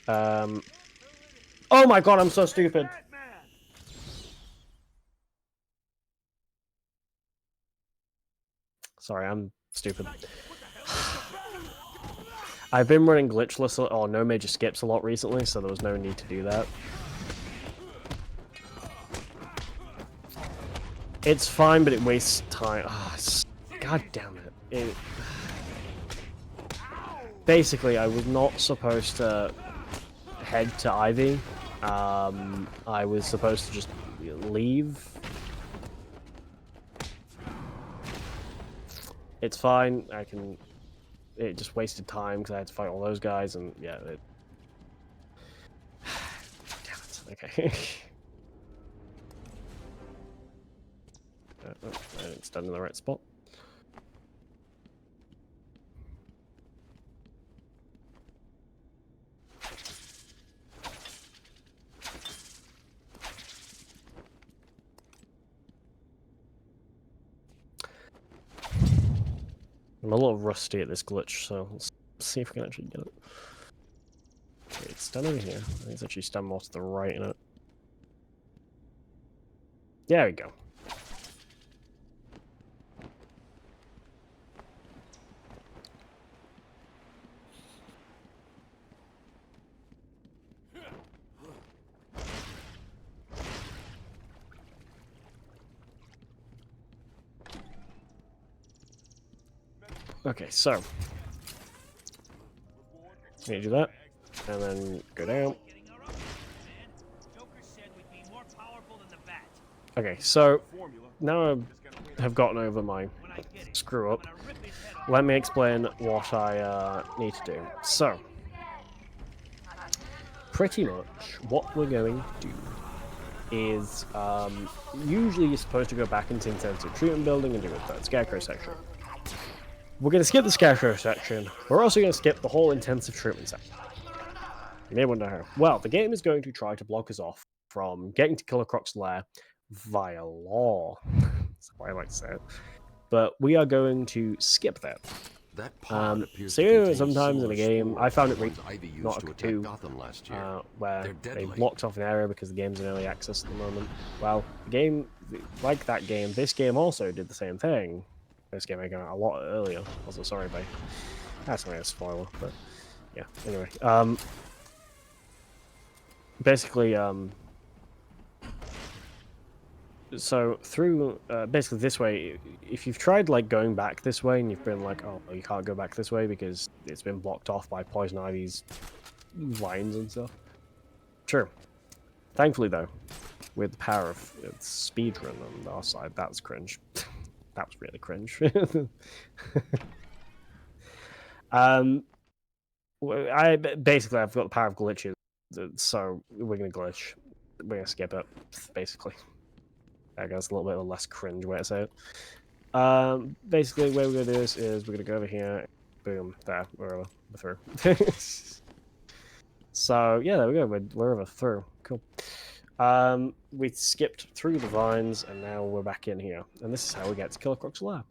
Oh my god, I'm so stupid. Sorry, I'm stupid. I've been running glitchless or no major skips a lot recently, so there was no need to do that. It's fine, but it wastes time. Oh, god damn it. Basically, I was not supposed to head to Ivy. I was supposed to just leave. It's fine. It just wasted time because I had to fight all those guys, and yeah. Damn it. Okay. It's done in the right spot. I'm a little rusty at this glitch, so let's see if we can actually get it. Okay, it's done over here. I think it's actually done more to the right in it. There we go. Okay, so you do that, and then go down. Okay, so now I have gotten over my screw up. Let me explain what I need to do. So, pretty much what we're going to do is usually you're supposed to go back into intensive treatment building and do a third scarecrow section. We're going to skip the scarecrow section. We're also going to skip the whole intensive treatment section. You may wonder how. Well, the game is going to try to block us off from getting to Killer Croc's lair via law. That's why I like to say it. But we are going to skip that. That pod appears So to contain sometimes in similar a game, I spores found to it the ones Ivy used not to a attack 2, Gotham last year. where They're they deadly. blocked off an area because the game's in early access at the moment. Well, the game, like that game, this game also did the same thing. This game came out a lot earlier. Also, sorry, babe. That's not a spoiler, but yeah. Anyway, basically, so through basically this way, if you've tried like going back this way and you've been like, oh, you can't go back this way because it's been blocked off by Poison Ivy's lines and stuff. True. Thankfully, though, with the power of speedrun on our side, that was cringe. That was really cringe. I've got the power of glitches, so we're gonna glitch. We're gonna skip it, basically. I guess a little bit of a less cringe way to say it. Basically, the way we're gonna do this is we're gonna go over here, boom, there, we're through. So yeah, there we go. We're over through. Cool. We skipped through the vines, and now we're back in here. And this is how we get to Killer Croc's lair.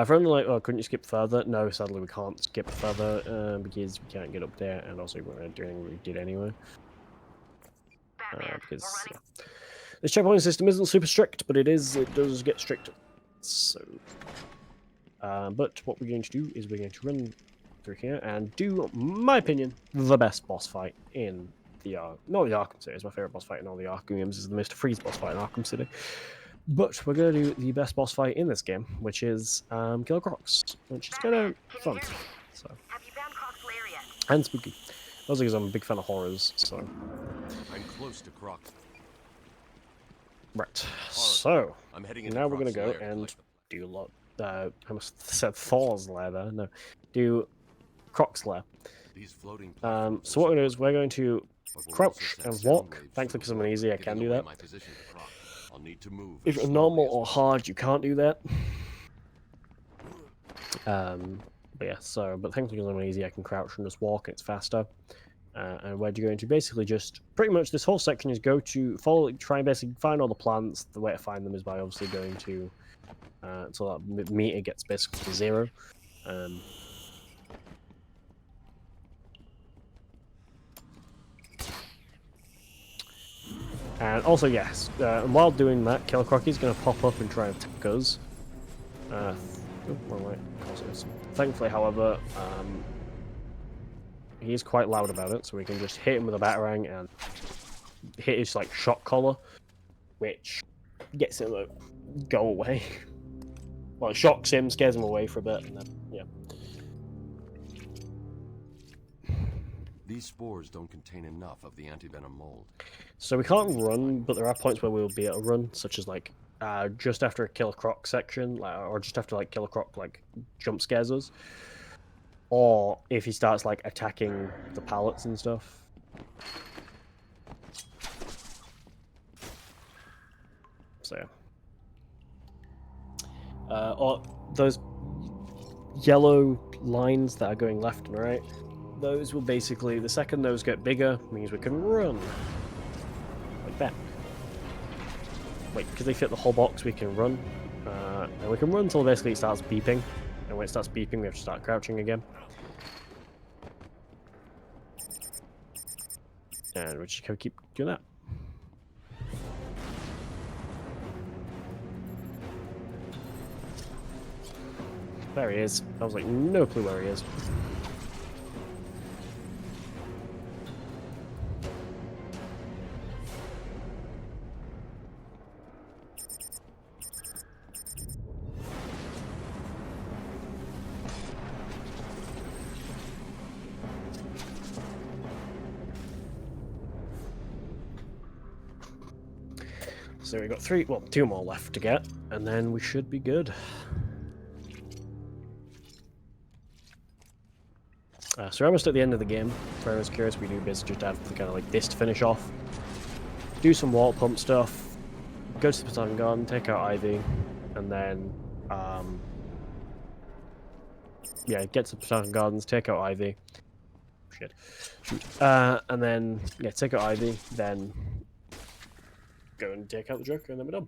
For anyone like, oh, couldn't you skip further? No, sadly we can't skip further because we can't get up there, and also we're not doing what we did anyway. Because yeah. This checkpoint system isn't super strict, but it does get stricter. So, but what we're going to do is we're going to run through here and do, my opinion, the best boss fight in the not the Arkham series. My favorite boss fight in all the Arkham games is the Mr. Freeze boss fight in Arkham City. But we're going to do the best boss fight in this game, which is Killer Croc's, which is kind of fun. So, and spooky. Also because I'm a big fan of horrors, so. I'm close to Croc. Right. So I'm heading into now we're Croc's gonna go lair to and collect the- do a lot. I must have said Thor's lair there. No, do Croc's lair. These floating So what we're going to do is we're going to but we'll crouch also send and sound walk. waves Thankfully, through because the I'm an water, easy, I giving can do away that. my position to Croc. I'll need to move If as you're normal slowly or as hard, you can't do that. But yeah, so, but thankfully because I'm an easy, I can crouch and just walk, and it's faster. And we're going to basically just, pretty much this whole section is go to follow, try and basically find all the plants. The way to find them is by obviously going to, so that meter gets basically to 0. And also, yes, and while doing that, Killer Croc is going to pop up and try and attack us. Wrong way. Thankfully, however, he is quite loud about it, so we can just hit him with a batarang and hit his like shock collar, which gets him to go away. Well, it shocks him, scares him away for a bit, and then yeah. These spores don't contain enough of the antivenom mold. So we can't run, but there are points where we'll be able to run, such as like just after a Killer Croc section, or just after like Killer Croc like jump scares us, or if he starts like attacking the pallets and stuff. So yeah. Or those yellow lines that are going left and right, those will basically, the second those get bigger, means we can run. Like that. Wait, because they fit the whole box, we can run. And we can run until basically it starts beeping. And when it starts beeping, we have to start crouching again. And we just keep doing that. There he is. I was like, no clue where he is. So we got two more left to get, and then we should be good. So we're almost at the end of the game. For anyone who's curious, we do basically just have kind of like this to finish off. Do some water pump stuff, go to the Baton Garden, take out Ivy, and then yeah, get to the Baton Gardens, take out Ivy. Shit. And then yeah, take out Ivy, then go and take out the Joker, and then we're done.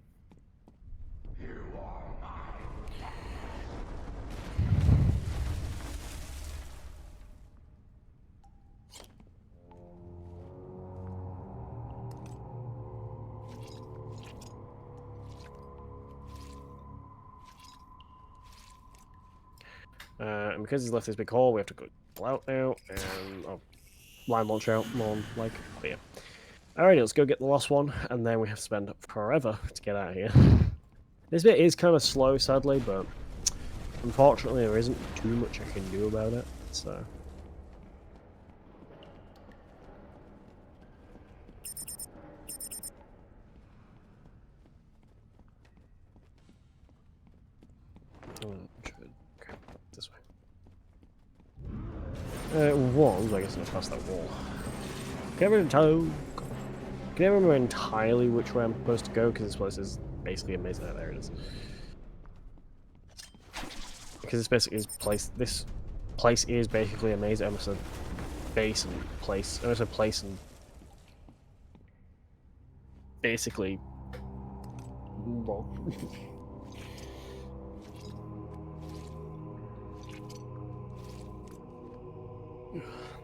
And because he's left this big hole, we have to go out now, and line launch out, more like, but yeah. Alrighty, let's go get the last one, and then we have to spend forever to get out of here. This bit is kind of slow, sadly, but unfortunately there isn't too much I can do about it, so... This way. Walls, I guess I'm past that wall. Can I remember entirely which way I'm supposed to go? Because this place is basically amazing. Oh, there it is. Because this basically is this place is basically amazing. I almost said base and place. I almost said place and basically. Well.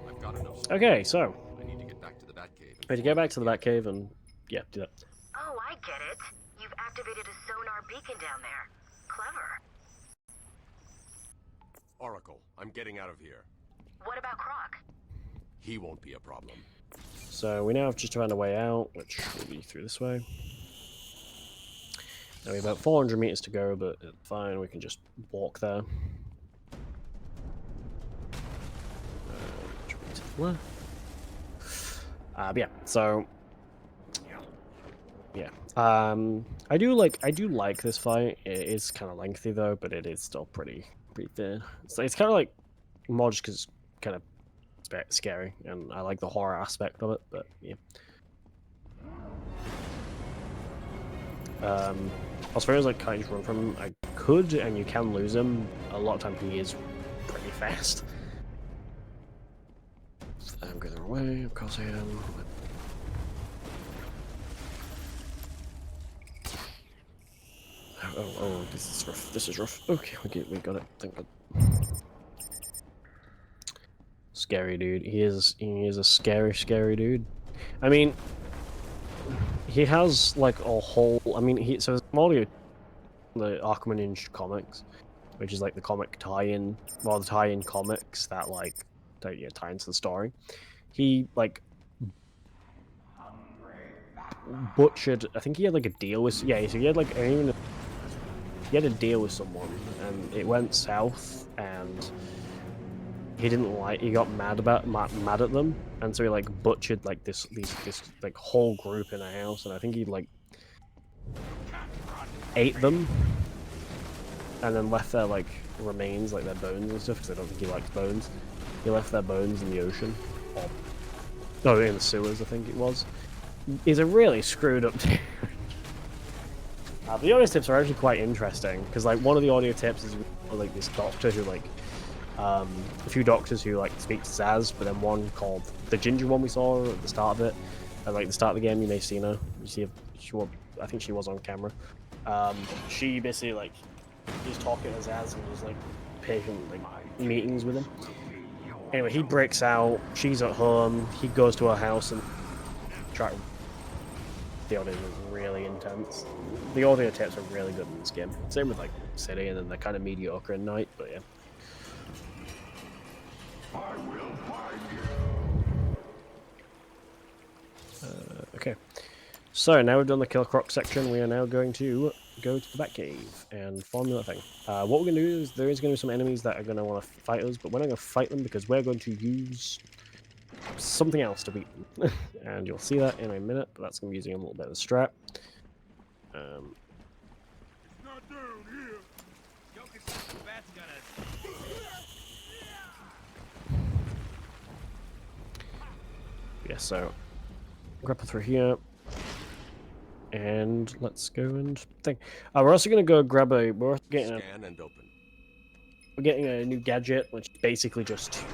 I've got enough. Okay, so I need to get back to the Batcave. we need to get back to the Batcave and yeah, do that. Oh, I get it. You've activated a sonar beacon down there. Clever. Oracle, I'm getting out of here. What about Croc? He won't be a problem. So we now have just found a way out, which will be through this way. Now we have about 400 meters to go, but it's fine, we can just walk there. To the left. Yeah, so yeah. I do like this fight. It is kind of lengthy though, but it is still pretty thin. It's kind of like more just because it's kind of scary, and I like the horror aspect of it. But yeah. As far as like kind of run from him, I could, and you can lose him. A lot of times he is pretty fast. I'm going the wrong way, of course I am. Oh, this is rough. This is rough. Okay, we got it. Thank God. Scary dude. He is a scary dude. I mean, he has like a whole. I mean, so there's Molly, the Arkham comics, which is like the comic tie-in, well, the tie-in comics that like tie into the story. He like butchered. I think he had like a deal with. Yeah, so he had like he had a deal with someone, and it went south, and he didn't like, he got mad at them, and so he like butchered like this like whole group in a house, and I think he like ate them, and then left their like remains, like their bones and stuff, because I don't think he likes bones. He left their bones in the ocean, or no, in the sewers, I think it was. He's a really screwed up dude. The audio tips are actually quite interesting, because like one of the audio tips is like this doctor who like a few doctors who like speak to Zaz, but then one called the ginger one we saw at the start of it, at like the start of the game. You may have seen her. You see, I think she was on camera. She basically like is talking to Zaz and was like patient like meetings with him. Anyway, he breaks out. She's at home. He goes to her house and try. The audio is really intense. The audio tapes are really good in this game. Same with like City, and then they're kind of mediocre in Night, but yeah. Okay, so now we've done the Kill Croc section, we are now going to go to the Batcave and formula thing. What we're going to do is there is going to be some enemies that are going to want to fight us, but we're not going to fight them because we're going to use something else to beat them. And you'll see that in a minute, but that's going to be using a little bit of the strat. Not down here. Yeah, so grapple through here, and let's go and think. We're also going to go grab a. We're getting Scan and open. We're getting a new gadget, which is basically just.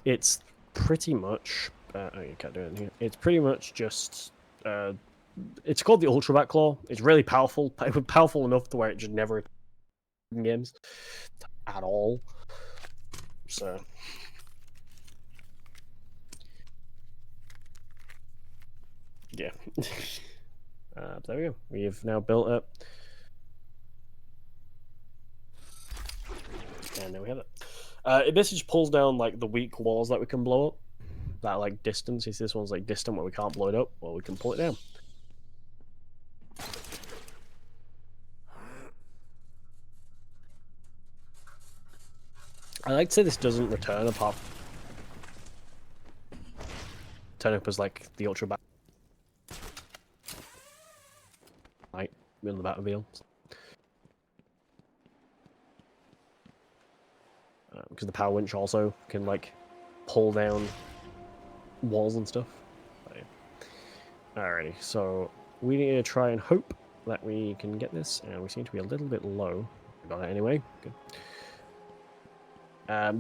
It's pretty much. Oh, you can't do it in here. It's pretty much just. It's called the Ultra Bat Claw. It's really powerful. Powerful enough to where it just never in games at all. So. Yeah. There we go. We've now built it. And there we have it. It basically just pulls down like the weak walls that we can blow up. That like distance. You see this one's like distant where we can't blow it up. Well, we can pull it down. I like to say this doesn't return apart from turn up as like the Ultra Bat. Right, in the Batmobile. Because the power winch also can like pull down walls and stuff. But, yeah. Alrighty, so we need to try and hope that we can get this, and we seem to be a little bit low. We got it anyway. Good.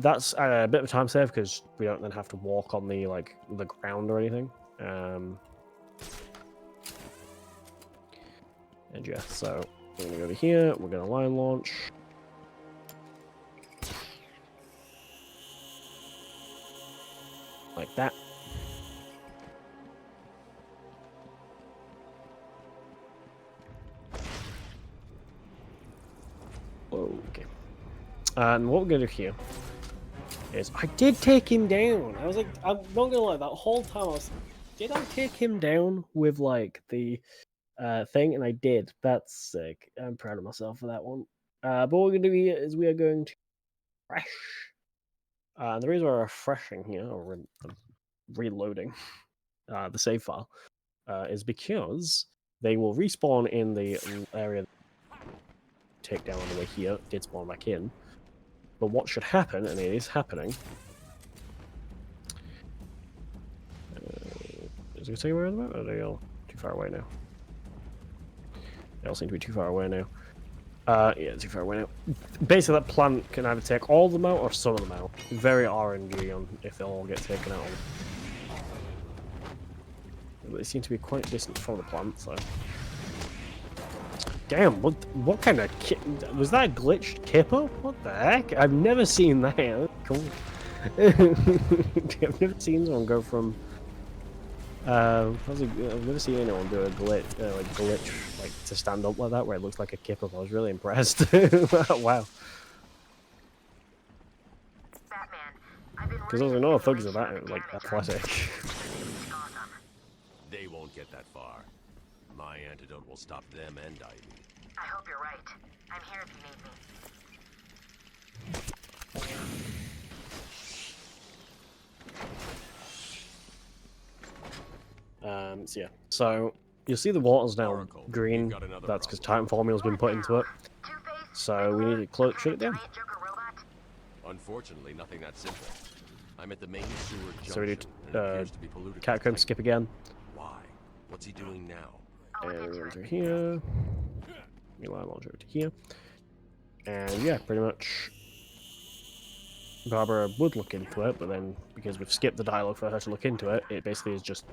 That's a bit of a time save because we don't then have to walk on the like the ground or anything. And yeah, so we're gonna go to here. We're gonna line launch. Like that. Okay. And what we're going to do here is... I did take him down! I was like, I'm not going to lie, that whole time I was... Did I take him down with, like, the thing? And I did. That's sick. I'm proud of myself for that one. But what we're going to do here is we are going to refresh. And the reason we're refreshing here, or reloading the save file, is because they will respawn in the area take down on the way here. It did spawn back in. But what should happen, and it is happening... is it going to tell you where I'm at? Or are they all too far away now? They all seem to be too far away now. Yeah, too far away now. Basically, that plant can either take all of them out or some of them out. Very RNG on if they'll all get taken out. But they seem to be quite distant from the plant, so... Damn, what kind of was that a glitched Kipper? What the heck? I've never seen that. That's cool. I've never seen someone go from I've never seen anyone do a glitch like to stand up like that where it looks like a Kipper. I was really impressed. Wow. Because there's no thugs of that like athletic. They won't get that far. My antidote will stop them and Ivy. I hope you're right. I'm here if you need me. So yeah, so you'll see the water's now Oracle, green. we've got another That's because problem. Titan formula's been put into it. So we need to shut it down. Joker robot? Unfortunately, nothing that simple. I'm at the main sewer junction, So we do and it appears to be polluted. catacomb with skip again. Why? What's he doing now? I'll And look we into run through it. here. Meanwhile, I'll over to here. And yeah, pretty much Barbara would look into it, but then because we've skipped the dialogue for her to look into it, it basically is just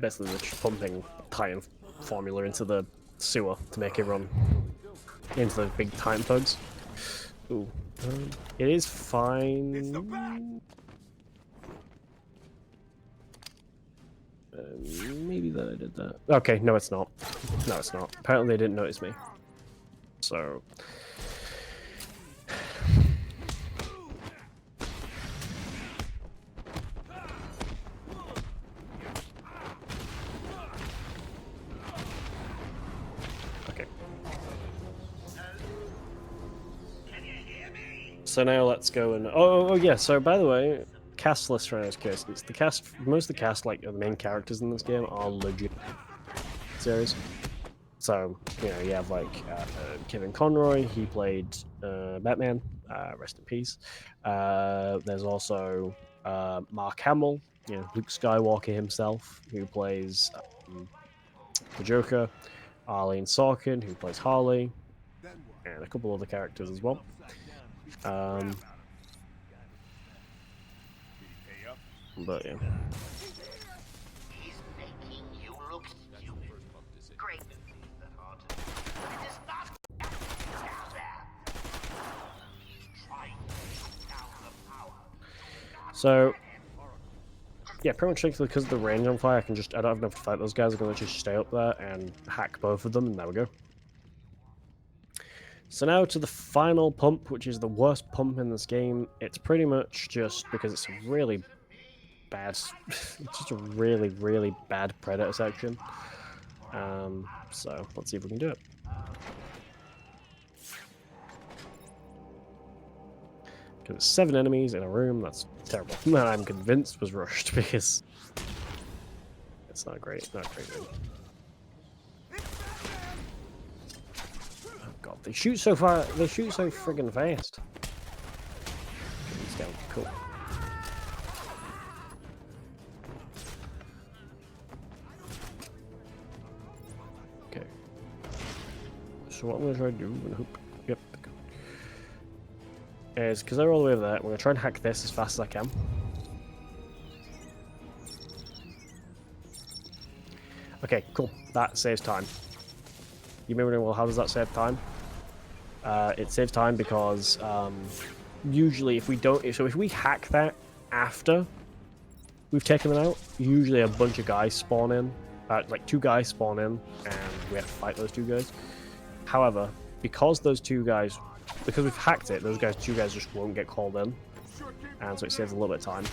basically just pumping Titan formula into the sewer to make it run into the big Titan thugs. Ooh, it is fine. Maybe that I did that. Okay, no, it's not. No, it's not. Apparently, they didn't notice me. So. Okay. So now let's go and oh yeah. So by the way, cast list for this case. It's the cast. Most of the cast, like the main characters in this game, are legit series. So you know, you have like Kevin Conroy. He played Batman. Rest in peace. There's also Mark Hamill. You know, Luke Skywalker himself, who plays the Joker. Arlene Sorkin, who plays Harley, and a couple other characters as well. But yeah. He's making you look stupid. Great. That hard. It is not down there. He's trying to shoot down the power. So yeah, pretty much because of the range on fire, I don't have enough to fight those guys. I'm gonna just stay up there and hack both of them, and there we go. So now to the final pump, which is the worst pump in this game. It's pretty much just because it's a really bad, it's just a really, really bad Predator section. So let's see if we can do it. Because it's 7 enemies in a room, that's terrible. That I'm convinced was rushed because it's not great, not great. Oh god, they shoot so far, they shoot so friggin' fast. He's down, cool. Okay. So what I'm gonna try to do, I'm gonna hope, yep. Is because they're all the way over there, we're gonna try and hack this as fast as I can. Okay, cool. That saves time. You may be wondering, well, how does that save time? It saves time because usually if we don't, so if we hack that after we've taken them out, usually a bunch of guys spawn in, like 2 guys spawn in, and we have to fight those 2 guys. However, because those 2 guys, because we've hacked it, those 2 guys just won't get called in, and so it saves a little bit of time.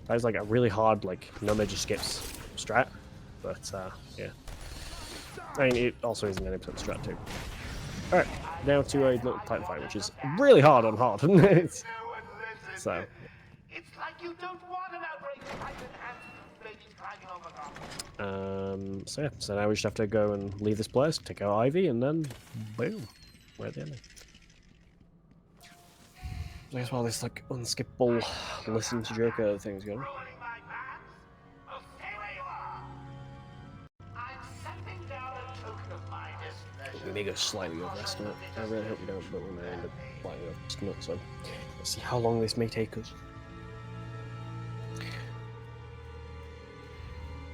That is like a really hard, like, no major skips strat, but yeah. I mean, it also is an 90% strat too. Alright, now to a little Titan fight, which is really hard on hard. So, It's like you don't want an outbreak of Titan and babies climbing on the top. so yeah, so now we just have to go and leave this place, take out Ivy, and then boom, we're at the ending. I guess while this like unskippable listen to Joker thing's going. Ruining my plans? Oh, stay where you are. I'm setting down a token of my displeasure. We may go slightly overestimate. I really hope we don't, but we may end up slightly overestimate. So let's see how long this may take us.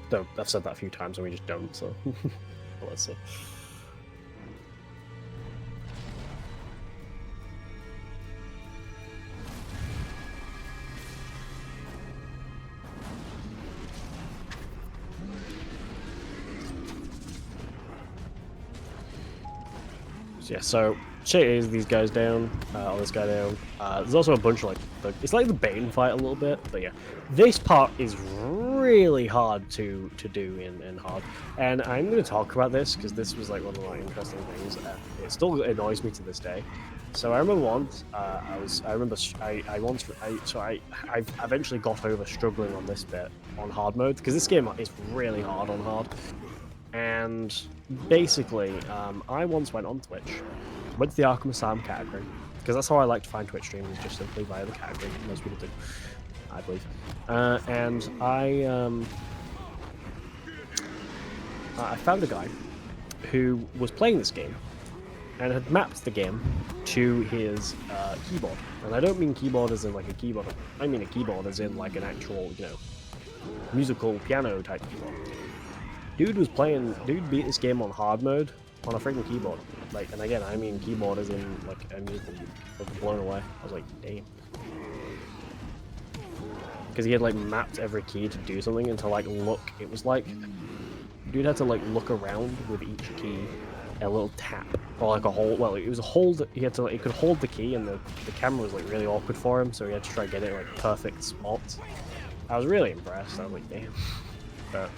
Though I've said that a few times and we just don't. So but let's see. Yeah, so shit is these guys down, or this guy down. There's also a bunch of like, it's like the Bane fight a little bit, but yeah. This part is really really hard to do in hard. And I'm going to talk about this because this was like one of the interesting things. It still annoys me to this day. So I remember once I eventually got over struggling on this bit on hard mode because this game is really hard on hard. And basically, I once went on Twitch, went to the Arkham Asylum category, because that's how I like to find Twitch streams, is just simply via the category. Most people do, I believe. And I found a guy who was playing this game and had mapped the game to his keyboard. And I don't mean keyboard as in like a keyboard. I mean a keyboard as in like an actual, you know, musical piano type keyboard. Dude beat this game on hard mode on a freaking keyboard. Like, and again, I mean keyboard as in like a musical, like blown away. I was like, damn. Because he had like mapped every key to do something and to like look. It was like, dude had to like look around with each key, a little tap or like a hold. Well, it was a hold. He had to. He could hold the key, and the camera was like really awkward for him, so he had to try to get it like perfect spots. I was really impressed. I was like, damn. But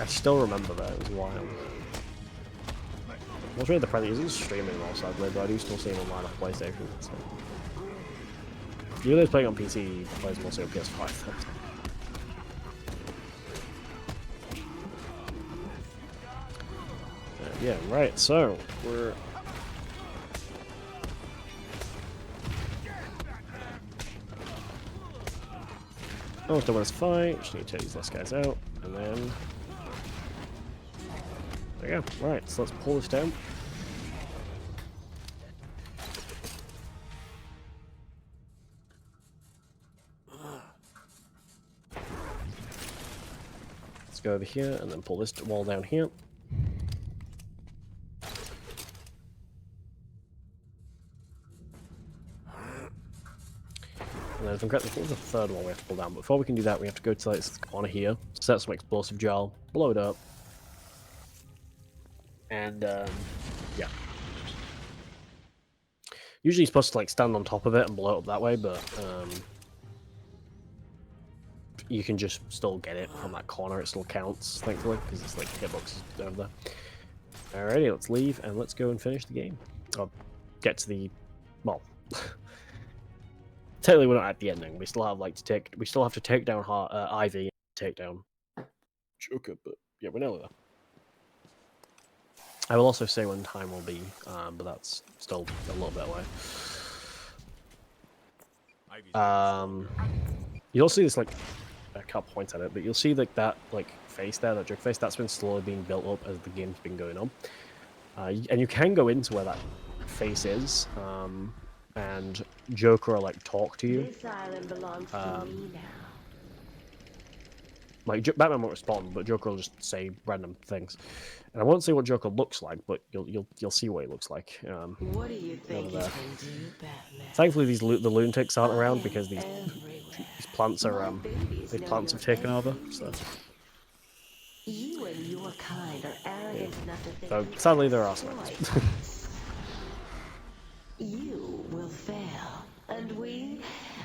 I still remember that, it was wild. What's really the problem is he's streaming also, but I do still see him online on PlayStation. So. Even though he's playing on PC, he plays mostly on PS5 though. Yeah, right, so we're almost done with this fight, just need to take these last guys out, and then there we go. Right, so let's pull this down. Let's go over here and then pull this wall down here. And then if I'm correct, there's a third one we have to pull down. But before we can do that, we have to go to this corner here, set some explosive gel, blow it up. And, yeah. Usually you're supposed to, like, stand on top of it and blow it up that way, but, you can just still get it from that corner. It still counts, thankfully, because it's, like, hitboxes over there. Alrighty, let's leave, and let's go and finish the game. Or get to the... well... technically, we're not at the ending. We still have, like, we still have to take down Ivy and take down Joker, but, yeah, we're nearly there. I will also say when time will be, but that's still a little bit away. You'll see this, like, I can't point at it, but you'll see like that like face there, that Joker face, that's been slowly being built up as the game's been going on. And you can go into where that face is, and Joker will like talk to you. This island belongs to me now. Like Batman won't respond, but Joker will just say random things. And I won't say what Joker looks like, but you'll see what he looks like. What do you think you can do, Batman? Thankfully, the lunatics aren't around because these plants are have taken over. So. You and your kind are arrogant enough to think. So sadly, there are snipers. You will fail, and we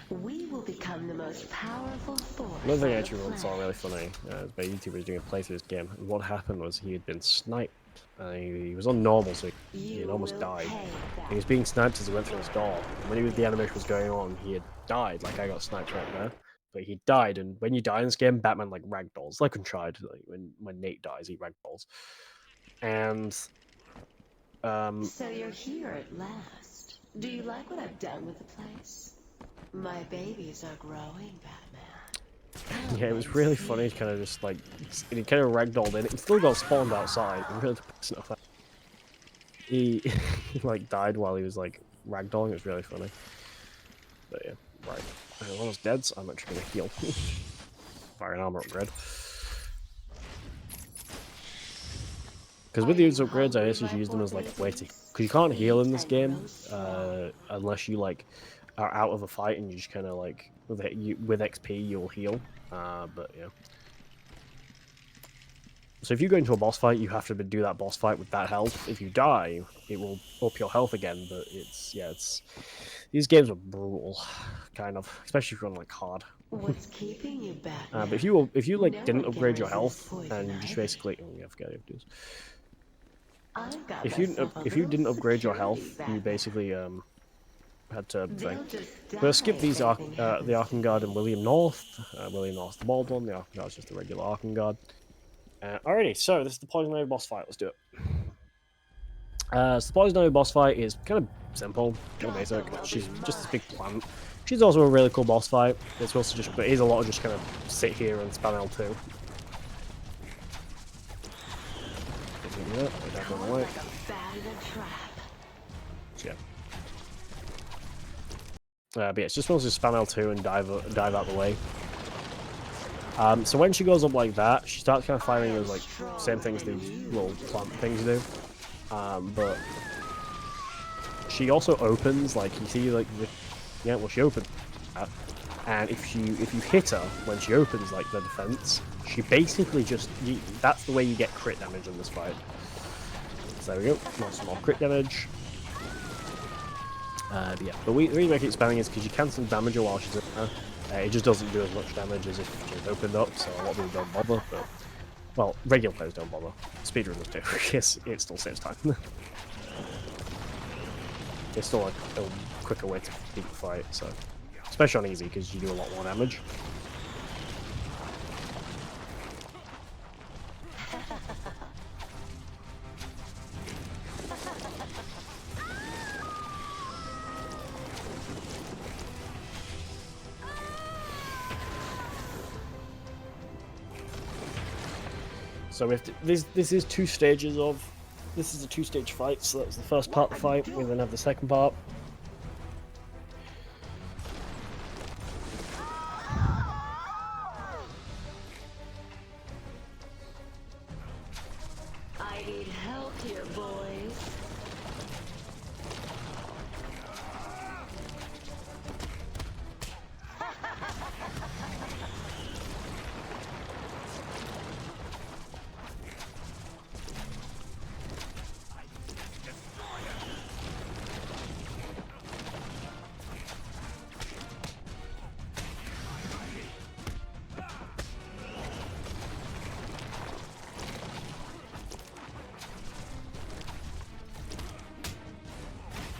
will become the most powerful force. Another thing I actually once saw really funny, by YouTuber was doing a playthrough of this game, and what happened was he had been sniped. He was on normal, so he had almost died. He was being sniped as he went through his door. And when the animation was going on, he had died. Like, I got sniped right there. But he died, and when you die in this game, Batman, like, ragdolls. Like Uncharted, like, when Nate dies, he ragdolls. And, so you're here at last. Do you like what I've done with the place? My babies are growing, Batman. Yeah, it was really funny. He kind of just like he kind of ragdolled in. He still got spawned outside. It really pissed off. He like died while he was like ragdolling. It was really funny. But yeah, right. One of those dead, so I'm actually gonna heal. Fire an armor upgrade. Because with these upgrades, I just use them as like way to. Because you can't heal in this game unless you like are out of a fight and you just kind of like with XP you'll heal. But yeah. So if you go into a boss fight, you have to do that boss fight with that health. If you die, it will up your health again. But it's these games are brutal, kind of, especially if you're on like hard. What's keeping you, Batman? But if you like No didn't one can upgrade your resist health poison and you just ivy. basically, oh yeah, I forgot how to do this. I've got myself a If you little didn't upgrade your security, health, you Batman. basically had to They'll just die We'll skip if these anything the happens to Arkham Guard and William North. William North's the bald one. The Arkham Guard's just the regular Arkham Guard. Alrighty, so this is the Poison Ivy boss fight. Let's do it. So the Poison Ivy boss fight is kind of simple, kind of basic. She's just this big plant. She's also a really cool boss fight. It's also just, but it is a lot of just kind of sit here and spam L2. like a bat in a trap. Yeah. But yeah, it's just mostly spam L2 and dive out the way. So when she goes up like that, she starts kind of firing those like same things these little plant things do. But she also opens, like you see, like she opens, and if you hit her when she opens like the defense, she basically just that's the way you get crit damage in this fight. So there we go, some more crit damage. But yeah, but the reason I keep spamming is because you cancel damage her while she's in there. It just doesn't do as much damage as if she's opened up, so a lot of people don't bother, but... Well, regular players don't bother. Speedrunners do, because it still saves time. It's still like a quicker way to beat the fight, so... Especially on easy, because you do a lot more damage. So if this is two stages of, this is a two-stage fight. So that's the first part of the fight. We then have the second part. I need help here, boys.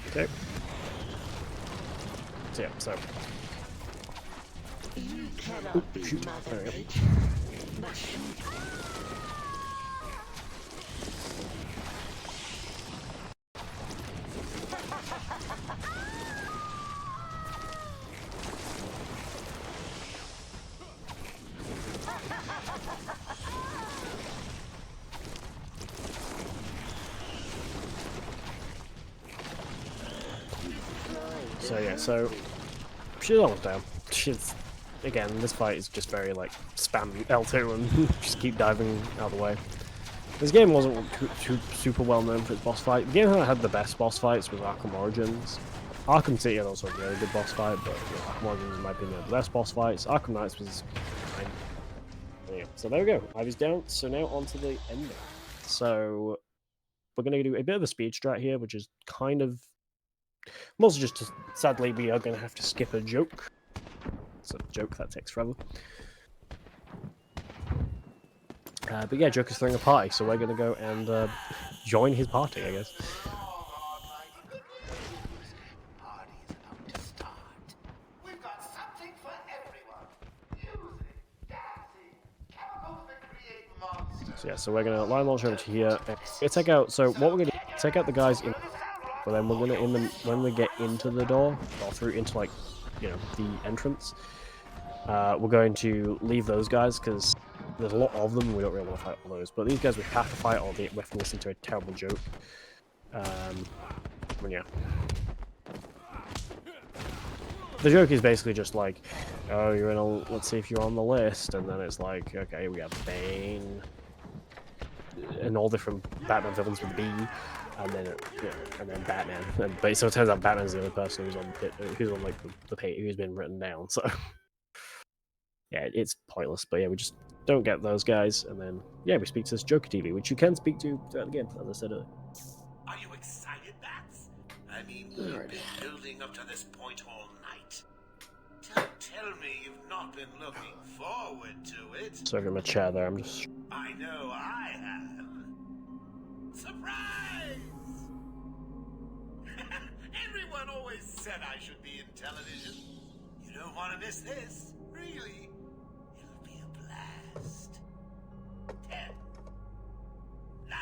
Okay. So yeah, so. You cannot be shoot. Mother There we go. Nature, but shoot. So yeah, so she's almost down. She's again, this fight is just very like spam L2 and just keep diving out of the way. This game wasn't super well known for its boss fight. The game that had the best boss fights was Arkham Origins. Arkham City had also a really good boss fight, but Arkham Origins, in my opinion, had the best boss fights. Arkham Knights was fine. Yeah, so there we go. Ivy's down. So now on to the ending. So we're going to do a bit of a speed strat here, which is kind of mostly just to, sadly, we are going to have to skip a joke. It's a joke that takes forever. But yeah, Joker's throwing a party, so we're going to go and join his party, I guess. Party's about to start. We've got something for everyone. Music, dancing, chemicals that create monsters. So yeah, so we're going to line launch over to here. Take out. So what we're going to do, take out the guys in, but then we're going to when we get into the door or through into like, you know, the entrance. We're going to leave those guys because there's a lot of them. We don't really want to fight all those, but these guys we have to fight, or we have to listen to a terrible joke. Yeah. The joke is basically just like, oh, you're in a. Let's see if you're on the list, and then it's like, okay, we have Bane, and all different Batman villains with B, and then and then Batman. But so it turns out Batman's the only person who's on like the page who's been written down. So yeah, it's pointless. But yeah, we just don't get those guys, and then yeah, we speak to this Joker TV, which you can speak to throughout the game, as I said earlier. Are you excited, Bats? I mean, you've been building up to this point all night. Don't tell me you've not been looking forward to it. So I'm a chair there. I'm just. I know I have. Surprise! Everyone always said I should be in television. You don't want to miss this, really. It'll be a blast. 10, 9,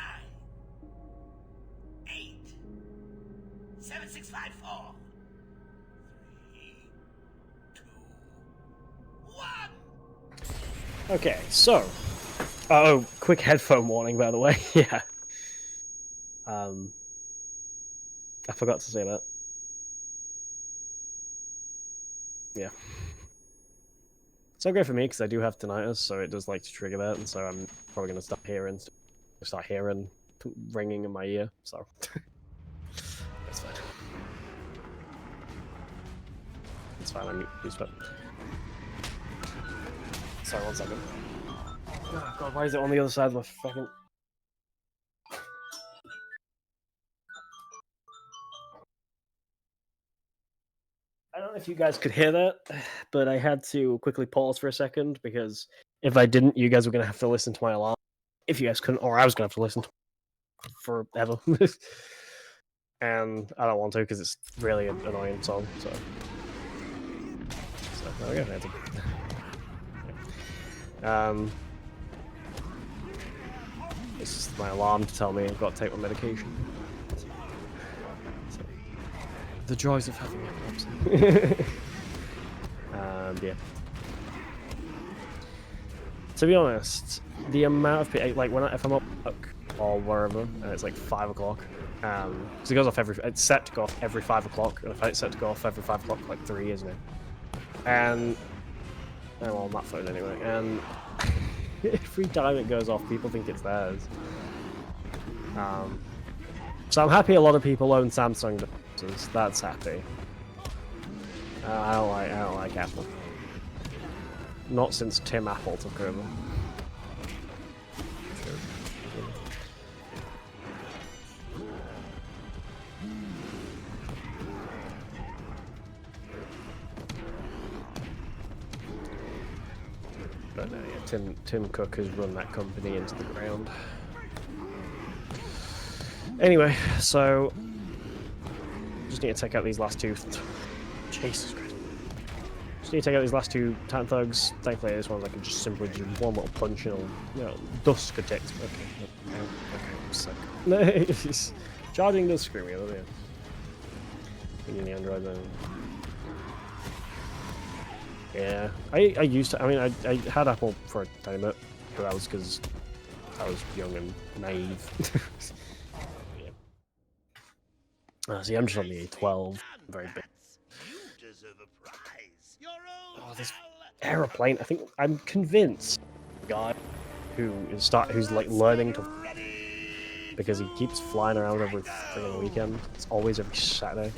8, 7, 6, 5, 4, 3, 2, 1. Okay, so. Oh, quick headphone warning, by the way. Yeah. I forgot to say that. Yeah. It's okay for me because I do have tinnitus, so it does like to trigger that, and so I'm probably gonna start hearing ringing in my ear. So that's fine. It's fine. I'm used to it. Sorry, 1 second. Oh god, why is it on the other side of my fucking... I don't know if you guys could hear that, but I had to quickly pause for a second because if I didn't, you guys were going to have to listen to my alarm. If you guys couldn't, or I was going to have to listen to it forever. And I don't want to because it's really an annoying song, so there we go. I had to... This is my alarm to tell me I've got to take my medication. So, the joys of having epilepsy. Yeah. To be honest, the amount of people, like if I'm up or wherever, and it's like 5 o'clock, because it goes off it's set to go off every 5 o'clock, and it's set to go off every 5 o'clock for like 3 years now. And well, on that phone anyway, and every time it goes off, people think it's theirs. So I'm happy a lot of people own Samsung devices. That's happy. I don't like Apple. Not since Tim Apple took over. But yeah, Tim Cook has run that company into the ground. Anyway, so just need to take out these last two. Jesus Christ! Just need to take out these last two Titan thugs. Thankfully, this one I can just simply do one little punch and dust could take. Okay, I'm sick. Nice. Charging does screw me, doesn't it? Thinking the Android then. Yeah, I used to. I mean, I had Apple for a tiny bit, but that was because I was young and naive. Yeah. See, I'm just on the A12. Very big. Oh, this aeroplane! I think I'm convinced. Guy who's like learning to, because he keeps flying around every freaking weekend. It's always every Saturday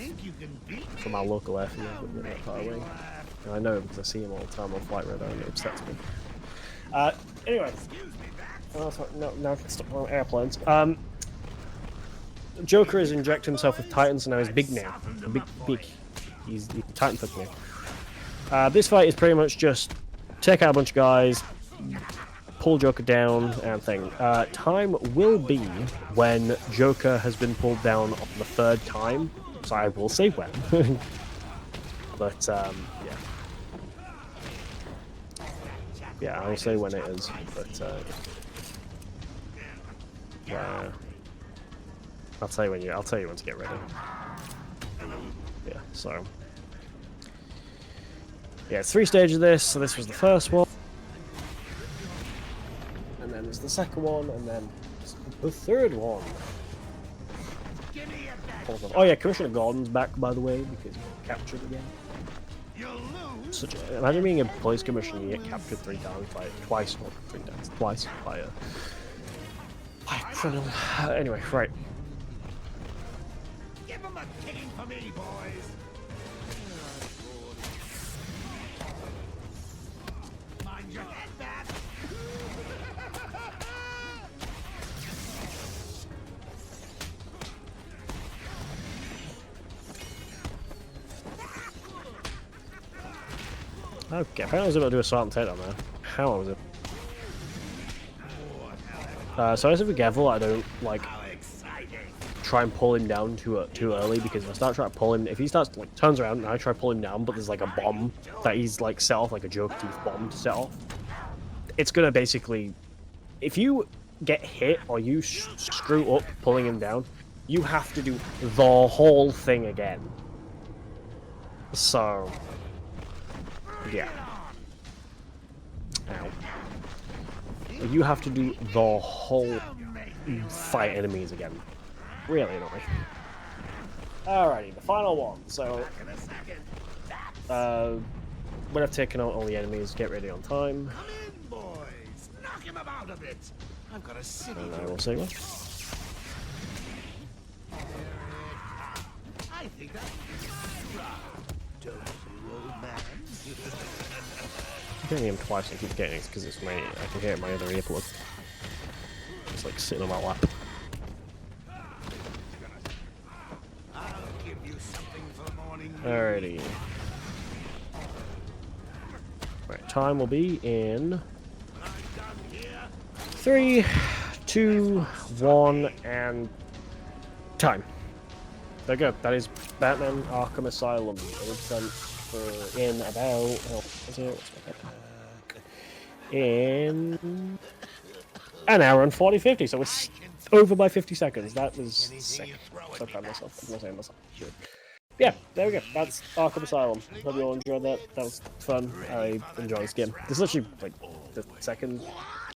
from our local airfield, but not far away. And I know because I see him all the time on flight radar and it upsets me. Anyway. No, I can stop on airplanes. Joker has injected himself with Titans and now he's big now. Big. He's Titan Thug now. This fight is pretty much just take out a bunch of guys, pull Joker down, and thing. Time will be when Joker has been pulled down on the 3rd time, so I will say when. But, yeah. Yeah, I'll say when it is, but, I'll tell you when to get ready. Yeah, so. Yeah, it's 3 stages of this, so this was the first one. And then there's the second one, and then the 3rd one. Oh yeah, Commissioner Gordon's back, by the way, because he got captured again. Imagine being a police commissioner and you get captured 3 times by twice by a criminal. Anyway, right. Give him a kicking for me, boys. Mind your head back. Okay, apparently I was able to do a salt and takedown there. How was it? So I have to be careful I don't, like, try and pull him down too early, because if I start trying to pull him, if he starts, like, turns around and I try to pull him down, but there's, like, a bomb that he's, like, set off, like a joke teeth bomb to set off, it's gonna basically, if you get hit or you screw up pulling him down, you have to do the whole thing again. So, yeah. Ow. You have to do the whole fight enemies again. Really annoying. Alrighty, the final one. So, when I've taken out all the enemies, get ready on time. Come in, boys. Knock him about a bit. I've got a city. And I will signal. I think that's don't you, old man? I'm getting him twice. I keep getting it because it's my. I can hear it in my other earplug. It's like sitting on my lap. I'll give you something for morning. Alrighty. Right, time will be in 3, 2, 1, and time. There you go. That is Batman Arkham Asylum. It was done for in about. Oh, is it? What's my head? In an hour and 40-50, so it's over by 50 seconds. That was sick. So proud of myself. I'm not saying myself. Yeah, there we go. That's Arkham Asylum. Hope you all enjoyed that. That was fun. I enjoyed this game. This is actually like the second